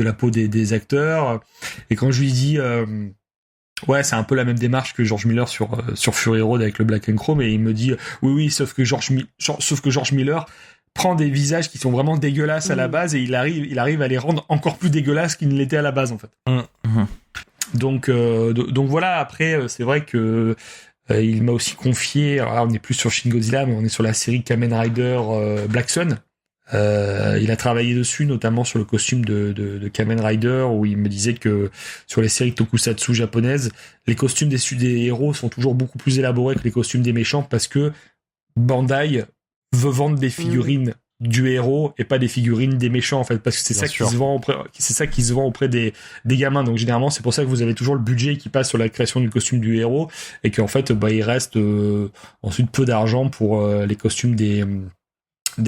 la peau des acteurs. Et quand je lui dis... ouais, c'est un peu la même démarche que George Miller sur Fury Road avec le Black and Chrome, et il me dit oui, sauf que George Miller prend des visages qui sont vraiment dégueulasses à la base et il arrive à les rendre encore plus dégueulasses qu'ils ne l'étaient à la base en fait. Donc voilà. Après, c'est vrai que il m'a aussi confié. Alors là, on n'est plus sur Shin Godzilla, mais on est sur la série Kamen Rider Black Sun. Il a travaillé dessus, notamment sur le costume de Kamen Rider, où il me disait que sur les séries tokusatsu japonaises, les costumes des héros sont toujours beaucoup plus élaborés que les costumes des méchants, parce que Bandai veut vendre des figurines du héros et pas des figurines des méchants, en fait, parce que c'est ça qui se vend auprès des gamins. Donc généralement, c'est pour ça que vous avez toujours le budget qui passe sur la création du costume du héros, et qu'en fait, il reste ensuite peu d'argent pour les costumes des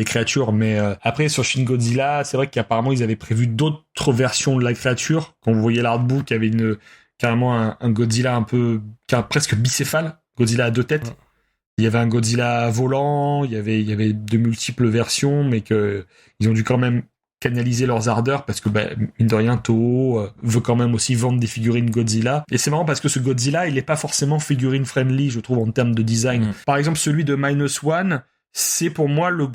créatures. Mais après, sur Shin Godzilla, c'est vrai qu'apparemment ils avaient prévu d'autres versions de la créature. Quand vous voyez l'artbook, il y avait carrément un Godzilla presque bicéphale, Godzilla à 2 têtes. Il y avait un Godzilla volant, il y avait de multiples versions, mais que ils ont dû quand même canaliser leurs ardeurs, parce que mine de rien, Toho veut quand même aussi vendre des figurines Godzilla. Et c'est marrant parce que ce Godzilla, il est pas forcément figurine friendly, je trouve, en termes de design. Par exemple, celui de -1, c'est pour moi le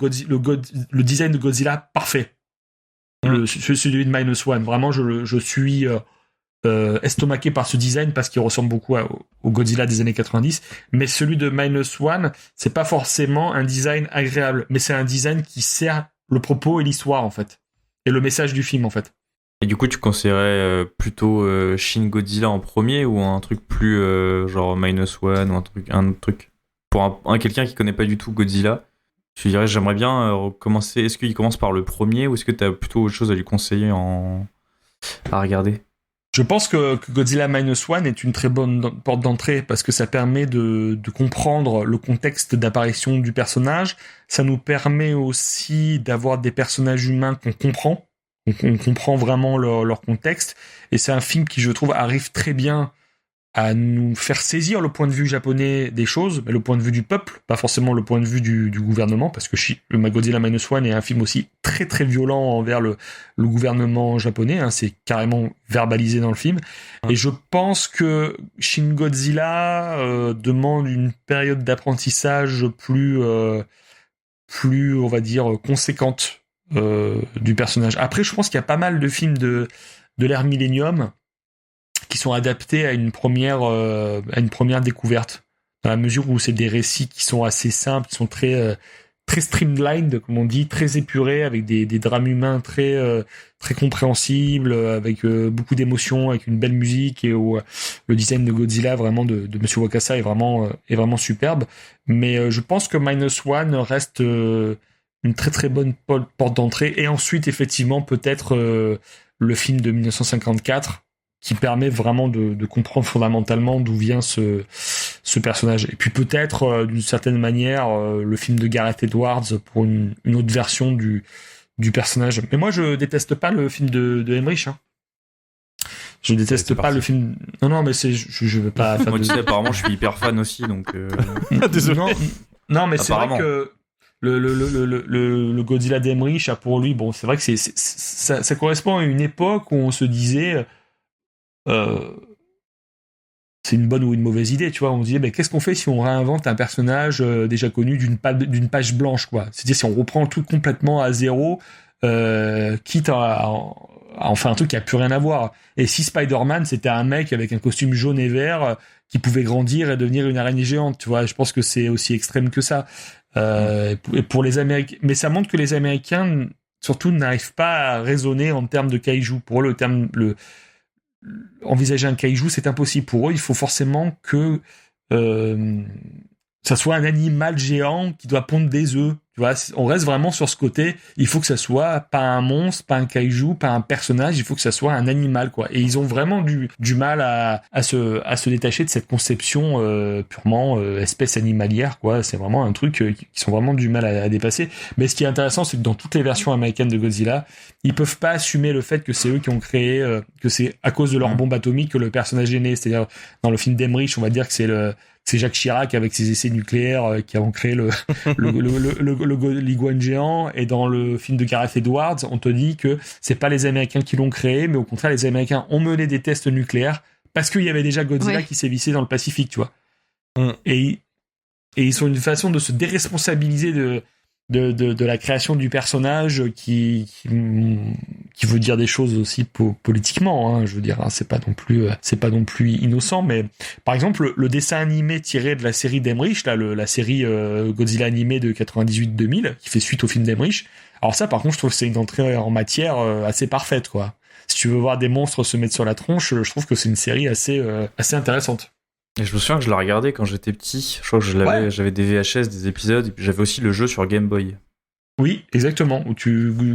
design de Godzilla parfait. Celui de -1. Vraiment, je suis estomaqué par ce design, parce qu'il ressemble beaucoup au Godzilla des années 90. Mais celui de -1, c'est pas forcément un design agréable, mais c'est un design qui sert le propos et l'histoire, en fait. Et le message du film, en fait. Et du coup, tu conseillerais plutôt Shin Godzilla en premier, ou un truc plus genre -1, ou un autre truc pour quelqu'un qui connaît pas du tout Godzilla? Je dirais, j'aimerais bien recommencer. Est-ce qu'il commence par le premier, ou est-ce que tu as plutôt autre chose à lui conseiller à regarder? Je pense que Godzilla -1 est une très bonne porte d'entrée, parce que ça permet de comprendre le contexte d'apparition du personnage. Ça nous permet aussi d'avoir des personnages humains qu'on comprend. On comprend vraiment leur contexte. Et c'est un film qui, je trouve, arrive très bien à nous faire saisir le point de vue japonais des choses, mais le point de vue du peuple, pas forcément le point de vue du gouvernement, parce que le Godzilla -1 est un film aussi très très violent envers le gouvernement japonais, hein, c'est carrément verbalisé dans le film. Et je pense que Shin Godzilla demande une période d'apprentissage plus on va dire conséquente du personnage. Après, je pense qu'il y a pas mal de films de l'ère Millennium qui sont adaptés à une première découverte, dans la mesure où c'est des récits qui sont assez simples, qui sont très streamlined, comme on dit, très épurés, avec des drames humains très compréhensibles, avec beaucoup d'émotions, avec une belle musique, et où le design de Godzilla vraiment de Monsieur Wakasa est vraiment superbe. Mais je pense que -1 reste une très très bonne porte d'entrée, et ensuite effectivement peut-être le film de 1954, qui permet vraiment de comprendre fondamentalement d'où vient ce personnage. Et puis peut-être, d'une certaine manière, le film de Gareth Edwards pour une autre version du personnage. Mais moi, je déteste pas le film de Emmerich. Hein. Je déteste pas le film... Non, mais je veux pas... Moi, tu sais, apparemment, je suis hyper fan aussi, donc... Désolé. Non, mais c'est vrai que le Godzilla d'Emmerich, pour lui, bon, c'est vrai que ça correspond à une époque où on se disait... c'est une bonne ou une mauvaise idée, tu vois. On se disait, qu'est-ce qu'on fait si on réinvente un personnage déjà connu d'une page blanche, quoi. C'est-à-dire si on reprend le truc complètement à zéro, quitte à en faire un truc qui a plus rien à voir. Et si Spider-Man, c'était un mec avec un costume jaune et vert qui pouvait grandir et devenir une araignée géante, tu vois, je pense que c'est aussi extrême que ça. Et pour les Américains, mais ça montre que les Américains, surtout, n'arrivent pas à raisonner en termes de kaiju. Pour eux, envisager un kaiju, c'est impossible. Pour eux, il faut forcément que ça soit un animal géant qui doit pondre des œufs. Tu vois, on reste vraiment sur ce côté. Il faut que ça soit pas un monstre, pas un kaiju, pas un personnage. Il faut que ça soit un animal, quoi. Et ils ont vraiment du mal à se détacher de cette conception purement espèce animalière, quoi. C'est vraiment un truc qui sont vraiment du mal à dépasser. Mais ce qui est intéressant, c'est que dans toutes les versions américaines de Godzilla, ils peuvent pas assumer le fait que c'est eux qui ont créé, que c'est à cause de leur bombe atomique que le personnage est né. C'est-à-dire, dans le film d'Emmerich, on va dire que c'est Jacques Chirac avec ses essais nucléaires qui ont créé le l'iguane géant, et dans le film de Gareth Edwards, on te dit que c'est pas les Américains qui l'ont créé, mais au contraire les Américains ont mené des tests nucléaires parce qu'il y avait déjà Godzilla qui sévissait dans le Pacifique, tu vois. Et ils sont une façon de se déresponsabiliser de la création du personnage qui veut dire des choses aussi politiquement, hein, je veux dire, hein, c'est pas non plus innocent. Mais par exemple le dessin animé tiré de la série d'Emmerich, là, la série Godzilla animé de 98-2000 qui fait suite au film d'Emmerich, Alors ça, par contre, je trouve que c'est une entrée en matière assez parfaite, quoi. Si tu veux voir des monstres se mettre sur la tronche, je trouve que c'est une série assez intéressante. Et je me souviens que je la regardais quand j'étais petit. Je crois que j'avais des VHS, des épisodes, et puis j'avais aussi le jeu sur Game Boy. Oui, exactement. Où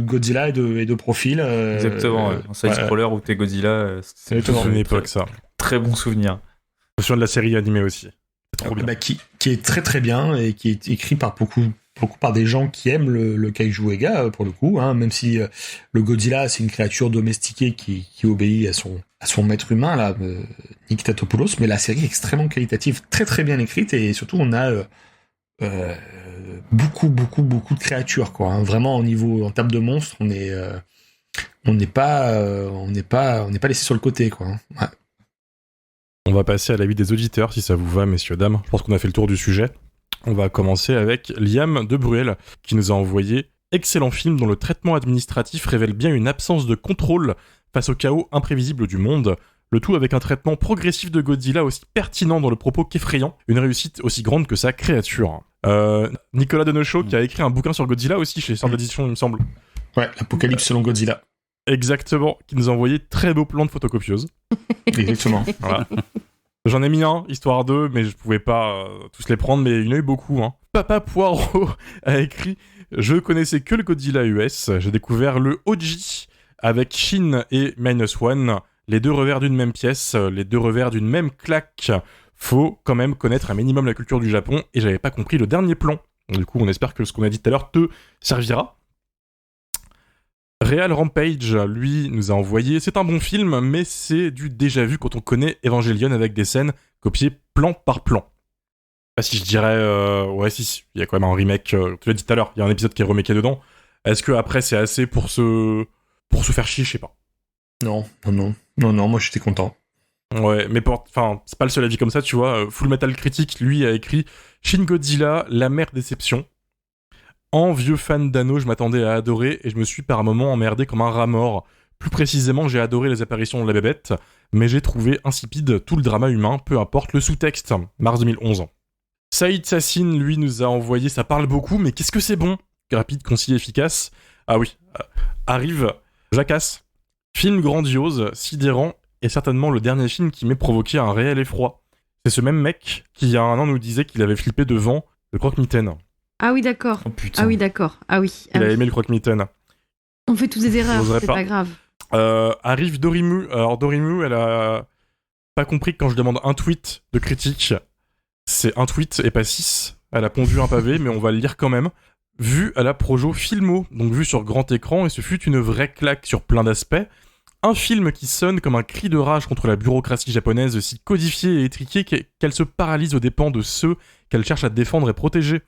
Godzilla est de profil. Exactement, un side-scroller où t'es Godzilla. C'est une époque, ça. Très bon souvenir. Je me souviens de la série animée aussi. C'est trop bien. Qui est très très bien et qui est écrit par beaucoup par des gens qui aiment le kaiju Ega, pour le coup, hein, même si le Godzilla, c'est une créature domestiquée qui obéit à son maître humain, là, Nick Tatopoulos, mais la série est extrêmement qualitative, très très bien écrite, et surtout on a beaucoup de créatures, quoi, hein. Vraiment, en termes de monstres, on n'est pas laissé sur le côté, quoi, hein. Ouais. On va passer à l'avis des auditeurs, si ça vous va, messieurs, dames. Je pense qu'on a fait le tour du sujet. On va commencer avec Liam de Bruel, qui nous a envoyé « Excellent film dont le traitement administratif révèle bien une absence de contrôle face au chaos imprévisible du monde, le tout avec un traitement progressif de Godzilla aussi pertinent dans le propos qu'effrayant, une réussite aussi grande que sa créature. » Nicolas Denochaux, qui a écrit un bouquin sur Godzilla aussi, chez Sœurs d'édition, il me semble. Ouais, l'Apocalypse selon Godzilla. Exactement, qui nous a envoyé très beau plan de photocopieuses. Exactement. Voilà. J'en ai mis un, histoire d'eux, mais je pouvais pas tous les prendre, mais il y en a eu beaucoup, hein. Papa Poirot a écrit « Je connaissais que le Godzilla US, j'ai découvert le OG avec Shin et Minus One, les deux revers d'une même pièce, les deux revers d'une même claque. Faut quand même connaître un minimum la culture du Japon, et j'avais pas compris le dernier plan. » Du coup, on espère que ce qu'on a dit tout à l'heure te servira. Real Rampage, lui, nous a envoyé « C'est un bon film, mais c'est du déjà-vu quand on connaît Evangelion avec des scènes copiées plan par plan. » Ah, si je dirais... ouais, si, il y a quand même un remake, tu l'as dit tout à l'heure, il y a un épisode qui est remaké dedans. Est-ce que après c'est assez pour se faire chier, je sais pas. Non, moi j'étais content. Ouais, mais enfin, c'est pas le seul avis comme ça, tu vois. Full Metal Critic, lui, a écrit « Shin Godzilla, la mère déception. » En vieux fan d'Anno, je m'attendais à adorer et je me suis par moments emmerdé comme un rat mort. Plus précisément, j'ai adoré les apparitions de la bébête, mais j'ai trouvé insipide tout le drama humain, peu importe le sous-texte. Mars 2011. Saïd Sassine, lui, nous a envoyé « Ça parle beaucoup, mais qu'est-ce que c'est bon ?» Rapide, concis, efficace. Ah oui. Arrive Jacasse. Film grandiose, sidérant, et certainement le dernier film qui m'ait provoqué un réel effroi. C'est ce même mec qui, il y a un an, nous disait qu'il avait flippé devant le croque-mitaine. Ah oui, d'accord. Oh, putain. Ah oui, d'accord. Ah oui. Il a aimé le croque-mitaine. On fait tous des erreurs, J'oserais c'est pas. pas grave. Arrive Dorimu. Alors Dorimu, elle a pas compris que quand je demande un tweet de critique, c'est un tweet et pas 6. Elle a pondu un pavé, mais on va le lire quand même. Vu à la Projo Filmo, donc vu sur grand écran, et ce fut une vraie claque sur plein d'aspects. Un film qui sonne comme un cri de rage contre la bureaucratie japonaise si codifiée et étriquée qu'elle se paralyse aux dépens de ceux qu'elle cherche à défendre et protéger.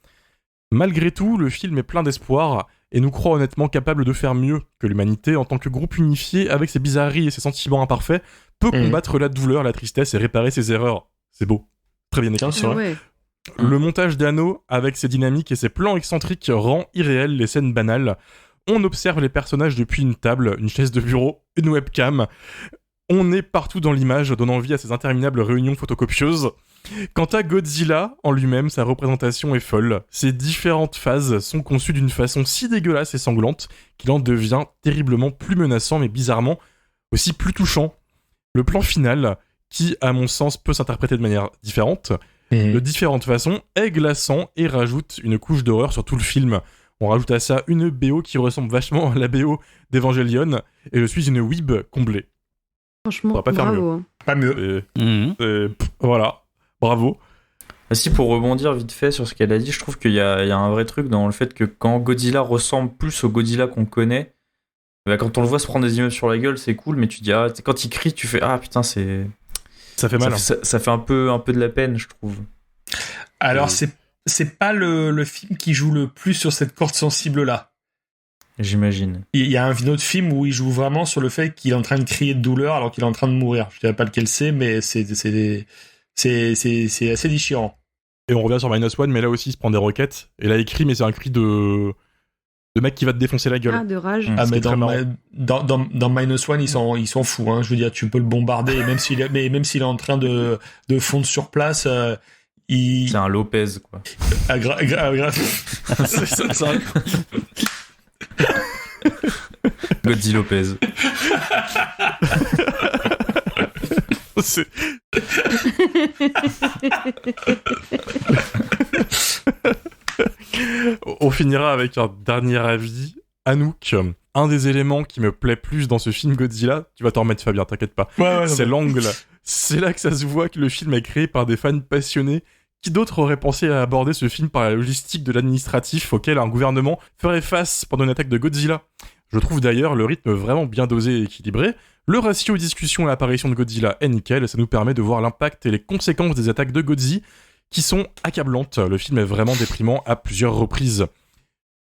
Malgré tout, le film est plein d'espoir et nous croit honnêtement capable de faire mieux que l'humanité en tant que groupe unifié avec ses bizarreries et ses sentiments imparfaits peut combattre la douleur, la tristesse et réparer ses erreurs. C'est beau. Très bien écrit. Tiens, c'est vrai. Ouais. Le montage d'Anno, avec ses dynamiques et ses plans excentriques, rend irréelles les scènes banales. On observe les personnages depuis une table, une chaise de bureau, une webcam. On est partout dans l'image, donnant vie à ces interminables réunions photocopieuses. Quant à Godzilla, en lui-même, sa représentation est folle. Ses différentes phases sont conçues d'une façon si dégueulasse et sanglante qu'il en devient terriblement plus menaçant, mais bizarrement aussi plus touchant. Le plan final, qui, à mon sens, peut s'interpréter de manière différente, de différentes façons, est glaçant et rajoute une couche d'horreur sur tout le film. On rajoute à ça une BO qui ressemble vachement à la BO d'Evangelion, et je suis une weeb comblée. On Franchement, va pas faire bravo. Hein. Pas mieux. Voilà, bravo. Ah si, pour rebondir vite fait sur ce qu'elle a dit, je trouve qu'il y a un vrai truc dans le fait que quand Godzilla ressemble plus au Godzilla qu'on connaît, bah quand on le voit se prendre des immeubles sur la gueule, c'est cool, mais tu dis, ah, quand il crie, tu fais, ah putain, c'est... Ça fait mal. Ça fait un peu de la peine, je trouve. Alors, c'est pas le film qui joue le plus sur cette corde sensible-là. J'imagine. Il y a un autre film où il joue vraiment sur le fait qu'il est en train de crier de douleur alors qu'il est en train de mourir. Je dirais pas lequel c'est, mais c'est assez déchirant. Et on revient sur Minus One, mais là aussi il se prend des roquettes. Et là il crie, mais c'est un cri de mec qui va te défoncer la gueule. Ah, de rage. Ah, mais très marrant. dans Minus One, ils sont fous. Hein. Je veux dire, tu peux le bombarder, et même s'il est en train de fondre sur place, C'est un Lopez, quoi. grave. Godzilla Lopez. C'est- On finira avec un dernier avis. Anouk, un des éléments qui me plaît plus dans ce film Godzilla, tu vas t'en remettre Fabien, t'inquiète pas, c'est l'angle. C'est là que ça se voit que le film est créé par des fans passionnés. Qui d'autre aurait pensé à aborder ce film par la logistique de l'administratif auquel un gouvernement ferait face pendant une attaque de Godzilla? Je trouve d'ailleurs le rythme vraiment bien dosé et équilibré. Le ratio discussion à l'apparition de Godzilla est nickel, ça nous permet de voir l'impact et les conséquences des attaques de Godzilla qui sont accablantes. Le film est vraiment déprimant à plusieurs reprises.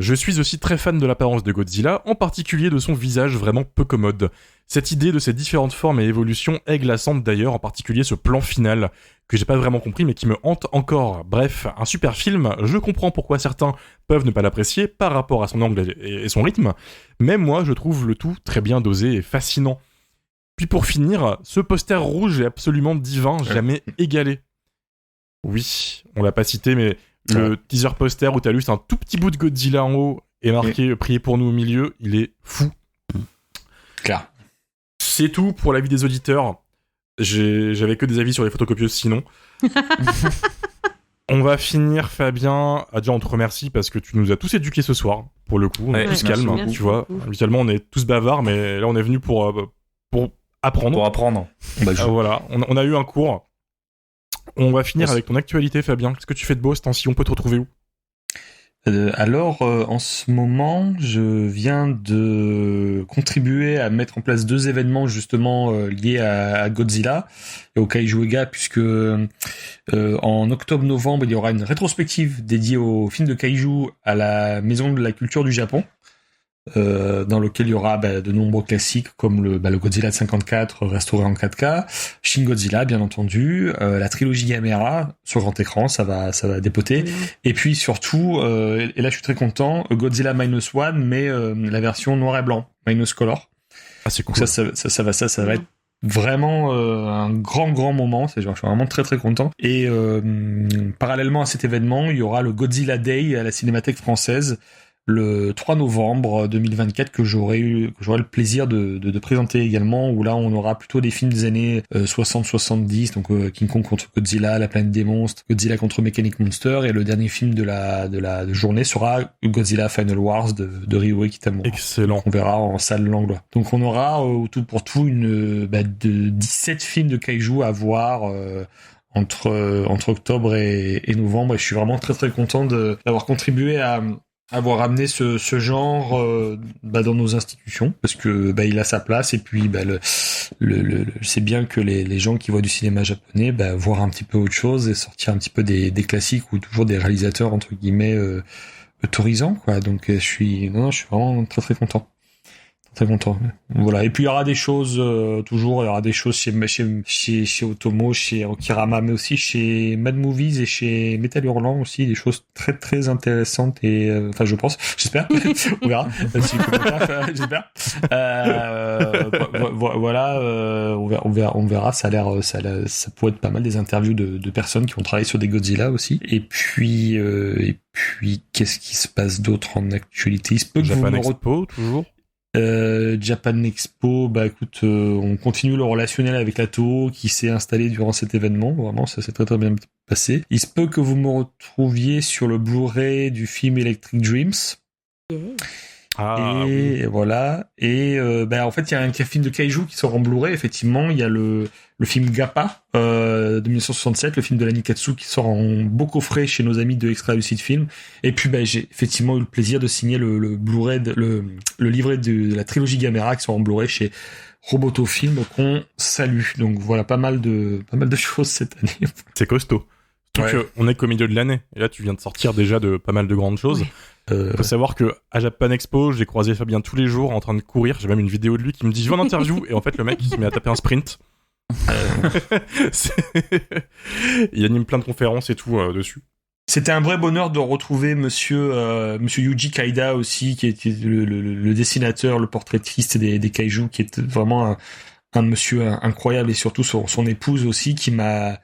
Je suis aussi très fan de l'apparence de Godzilla, en particulier de son visage vraiment peu commode. Cette idée de ses différentes formes et évolutions est glaçante d'ailleurs, en particulier ce plan final, que j'ai pas vraiment compris mais qui me hante encore. Bref, un super film, je comprends pourquoi certains peuvent ne pas l'apprécier par rapport à son angle et son rythme, mais moi je trouve le tout très bien dosé et fascinant. Puis pour finir, ce poster rouge est absolument divin, jamais égalé. Oui, on l'a pas cité mais... Le teaser poster où t'as juste un tout petit bout de Godzilla en haut et marqué « Priez pour nous » au milieu, il est fou. Clair. C'est tout pour l'avis des auditeurs. J'avais que des avis sur les photocopieuses sinon. On va finir, Fabien. Déjà, on te remercie parce que tu nous as tous éduqués ce soir, pour le coup. On est tous calmes, merci tu vois. beaucoup. Habituellement, on est tous bavards, mais là, on est venu pour apprendre. Pour apprendre. Voilà, on a eu un cours. On va finir Merci. avec ton actualité, Fabien. Qu'est-ce que tu fais de beau ce temps-ci? On peut te retrouver où? Alors, en ce moment, je viens de contribuer à mettre en place 2 événements justement liés à Godzilla et au Kaiju Ega, puisque en octobre-novembre, il y aura une rétrospective dédiée au film de Kaiju à la Maison de la Culture du Japon, dans lequel il y aura de nombreux classiques comme le Godzilla de 54 restauré en 4K, Shin Godzilla bien entendu, la trilogie Gamera sur grand écran, ça va dépoter, et puis surtout et là je suis très content, Godzilla -1 mais la version noir et blanc, minus color. Ah, c'est cool. Donc ça va être vraiment un grand moment, je suis vraiment très très content. Et parallèlement à cet événement, il y aura le Godzilla Day à la Cinémathèque française le 3 novembre 2024 que j'aurai le plaisir de présenter également, où là on aura plutôt des films des années 60-70, donc King Kong contre Godzilla, La planète des monstres, Godzilla contre Mechanic Monster, et le dernier film de la journée sera Godzilla Final Wars de Ryuhei Kitamura. Excellent. On verra en salle Langlois. Donc on aura tout pour tout de 17 films de kaiju à voir entre octobre et novembre, et je suis vraiment très très content d'avoir contribué à avoir amené ce genre dans nos institutions, parce que il a sa place, et puis c'est bien que les gens qui voient du cinéma japonais voir un petit peu autre chose et sortir un petit peu des classiques ou toujours des réalisateurs entre guillemets autorisants, quoi. Donc je suis vraiment très très content. Très content. Voilà. Et puis il y aura des choses toujours, il y aura des choses chez Otomo, chez Okirama, mais aussi chez Mad Movies et chez Metal Hurlant aussi, des choses très très intéressantes, et enfin je pense, j'espère. On verra. J'espère. Voilà, on verra. Ça pourrait être pas mal des interviews de personnes qui ont travaillé sur des Godzilla aussi. Et puis qu'est-ce qui se passe d'autre en actualité? Il se peut que Japan Expo, toujours. Japan Expo, écoute, on continue le relationnel avec la Toho qui s'est installée durant cet événement. Vraiment, ça s'est très très bien passé. Il se peut que vous me retrouviez sur le Blu-ray du film Electric Dreams. Ah, et oui. voilà. Et en fait, il y a un film de Kaiju qui sort en Blu-ray. Effectivement, il y a le film Gappa de 1967, le film de l'Anikatsu, qui sort en beau coffret chez nos amis de Extra Lucid Film. Et puis j'ai effectivement eu le plaisir de signer le Blu-ray, le livret de la trilogie Gamera qui sort en Blu-ray chez Roboto Film, qu'on salue. Donc voilà, pas mal de choses cette année. C'est costaud. Donc Ouais. on est qu'au milieu de l'année. Et là, tu viens de sortir déjà de pas mal de grandes choses. Faut savoir que à Japan Expo, j'ai croisé Fabien tous les jours en train de courir. J'ai même une vidéo de lui qui me dit « Je veux une interview !» Et en fait, le mec, il se met à taper un sprint. Il anime plein de conférences et tout dessus. C'était un vrai bonheur de retrouver monsieur Yuji Kaida aussi, qui était le dessinateur, le portraitiste des kaiju, qui est vraiment un monsieur incroyable, et surtout son épouse aussi, qui a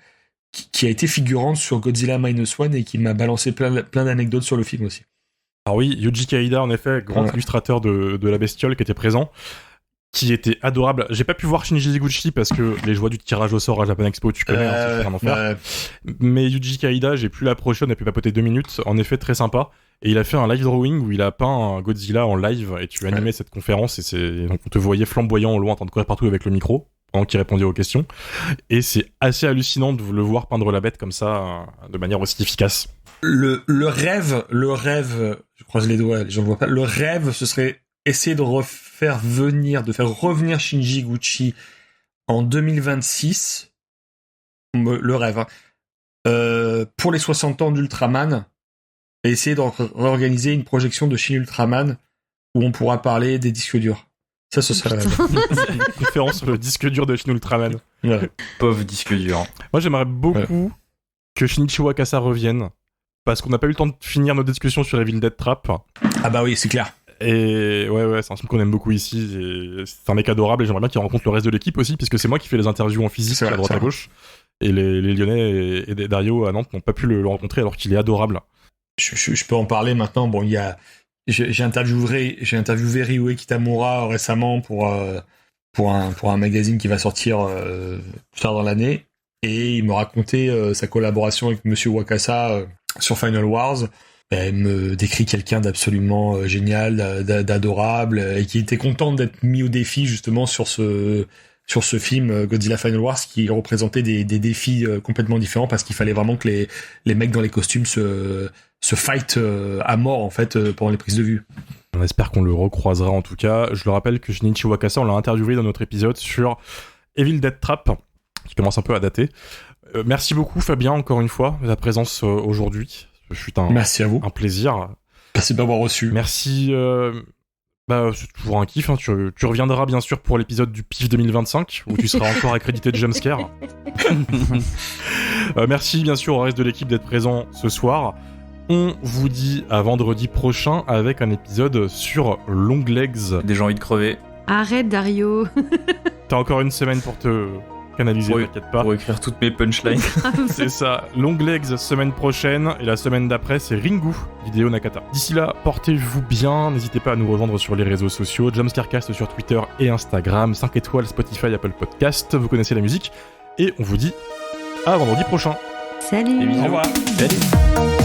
été figurante sur Godzilla -1 et qui m'a balancé plein d'anecdotes sur le film aussi. Alors oui, Yuji Kaida, en effet, grand illustrateur de la bestiole qui était présent, qui était adorable. J'ai pas pu voir Shinji Higuchi parce que les joies du tirage au sort à Japan Expo, tu connais, c'est un enfer. Mais Yuji Kaida, j'ai pu l'approcher, on a pu papoter 2 minutes, en effet très sympa. Et il a fait un live drawing où il a peint un Godzilla en live et tu animais cette conférence et donc on te voyait flamboyant au loin en train de courir partout avec le micro pendant qu'il répondait aux questions. Et c'est assez hallucinant de le voir peindre la bête comme ça, de manière aussi efficace. Le rêve, je croise les doigts, les gens le voient pas, le rêve, ce serait essayer de faire revenir Shinji Higuchi en 2026. Le rêve, hein. Pour les 60 ans d'Ultraman, et essayer de réorganiser une projection de Shin Ultraman où on pourra parler des disques durs. Ça, ce serait une conférence sur le disque dur de Shin Ultraman. Ouais. Pauvre disque dur. Moi, j'aimerais beaucoup que Shinichi Wakasa revienne, parce qu'on n'a pas eu le temps de finir notre discussion sur Evil Dead Trap. Ah bah oui, c'est clair. Et ouais, c'est un film qu'on aime beaucoup ici. C'est un mec adorable et j'aimerais bien qu'il rencontre le reste de l'équipe aussi, puisque c'est moi qui fais les interviews en physique à droite à gauche. Et les Lyonnais et Dario à Nantes n'ont pas pu le rencontrer alors qu'il est adorable. Je peux en parler maintenant. Bon, j'ai interviewé Ryuhei Kitamura récemment pour un magazine qui va sortir plus tard dans l'année, et il me racontait sa collaboration avec Monsieur Wakasa sur Final Wars. Il me décrit quelqu'un d'absolument génial, d'adorable, et qui était content d'être mis au défi justement sur ce film Godzilla Final Wars, qui représentait des défis complètement différents, parce qu'il fallait vraiment que les mecs dans les costumes se fight à mort en fait pendant les prises de vue. On espère qu'on le recroisera en tout cas. Je le rappelle que Shinichi Wakasa, on l'a interviewé dans notre épisode sur Evil Dead Trap, qui commence un peu à dater. Merci beaucoup Fabien, encore une fois, de ta présence aujourd'hui. Merci à vous. Un plaisir. Merci de m'avoir reçu. Merci. C'est toujours un kiff. Hein. Tu reviendras bien sûr pour l'épisode du PIF 2025 où tu seras encore accrédité de Jumpscare. Merci bien sûr au reste de l'équipe d'être présent ce soir. On vous dit à vendredi prochain avec un épisode sur Longlegs. Déjà envie de crever. Arrête Dario. T'as encore une semaine pour te canaliser, t'inquiète pas. Pour écrire toutes mes punchlines. C'est ça. Longlegs semaine prochaine, et la semaine d'après c'est Ringu d'Hideo Nakata. D'ici là, portez-vous bien, n'hésitez pas à nous rejoindre sur les réseaux sociaux, Jumpscarecast sur Twitter et Instagram, 5 étoiles Spotify, Apple Podcast, vous connaissez la musique, et on vous dit à vendredi prochain. Salut. Au revoir. Salut.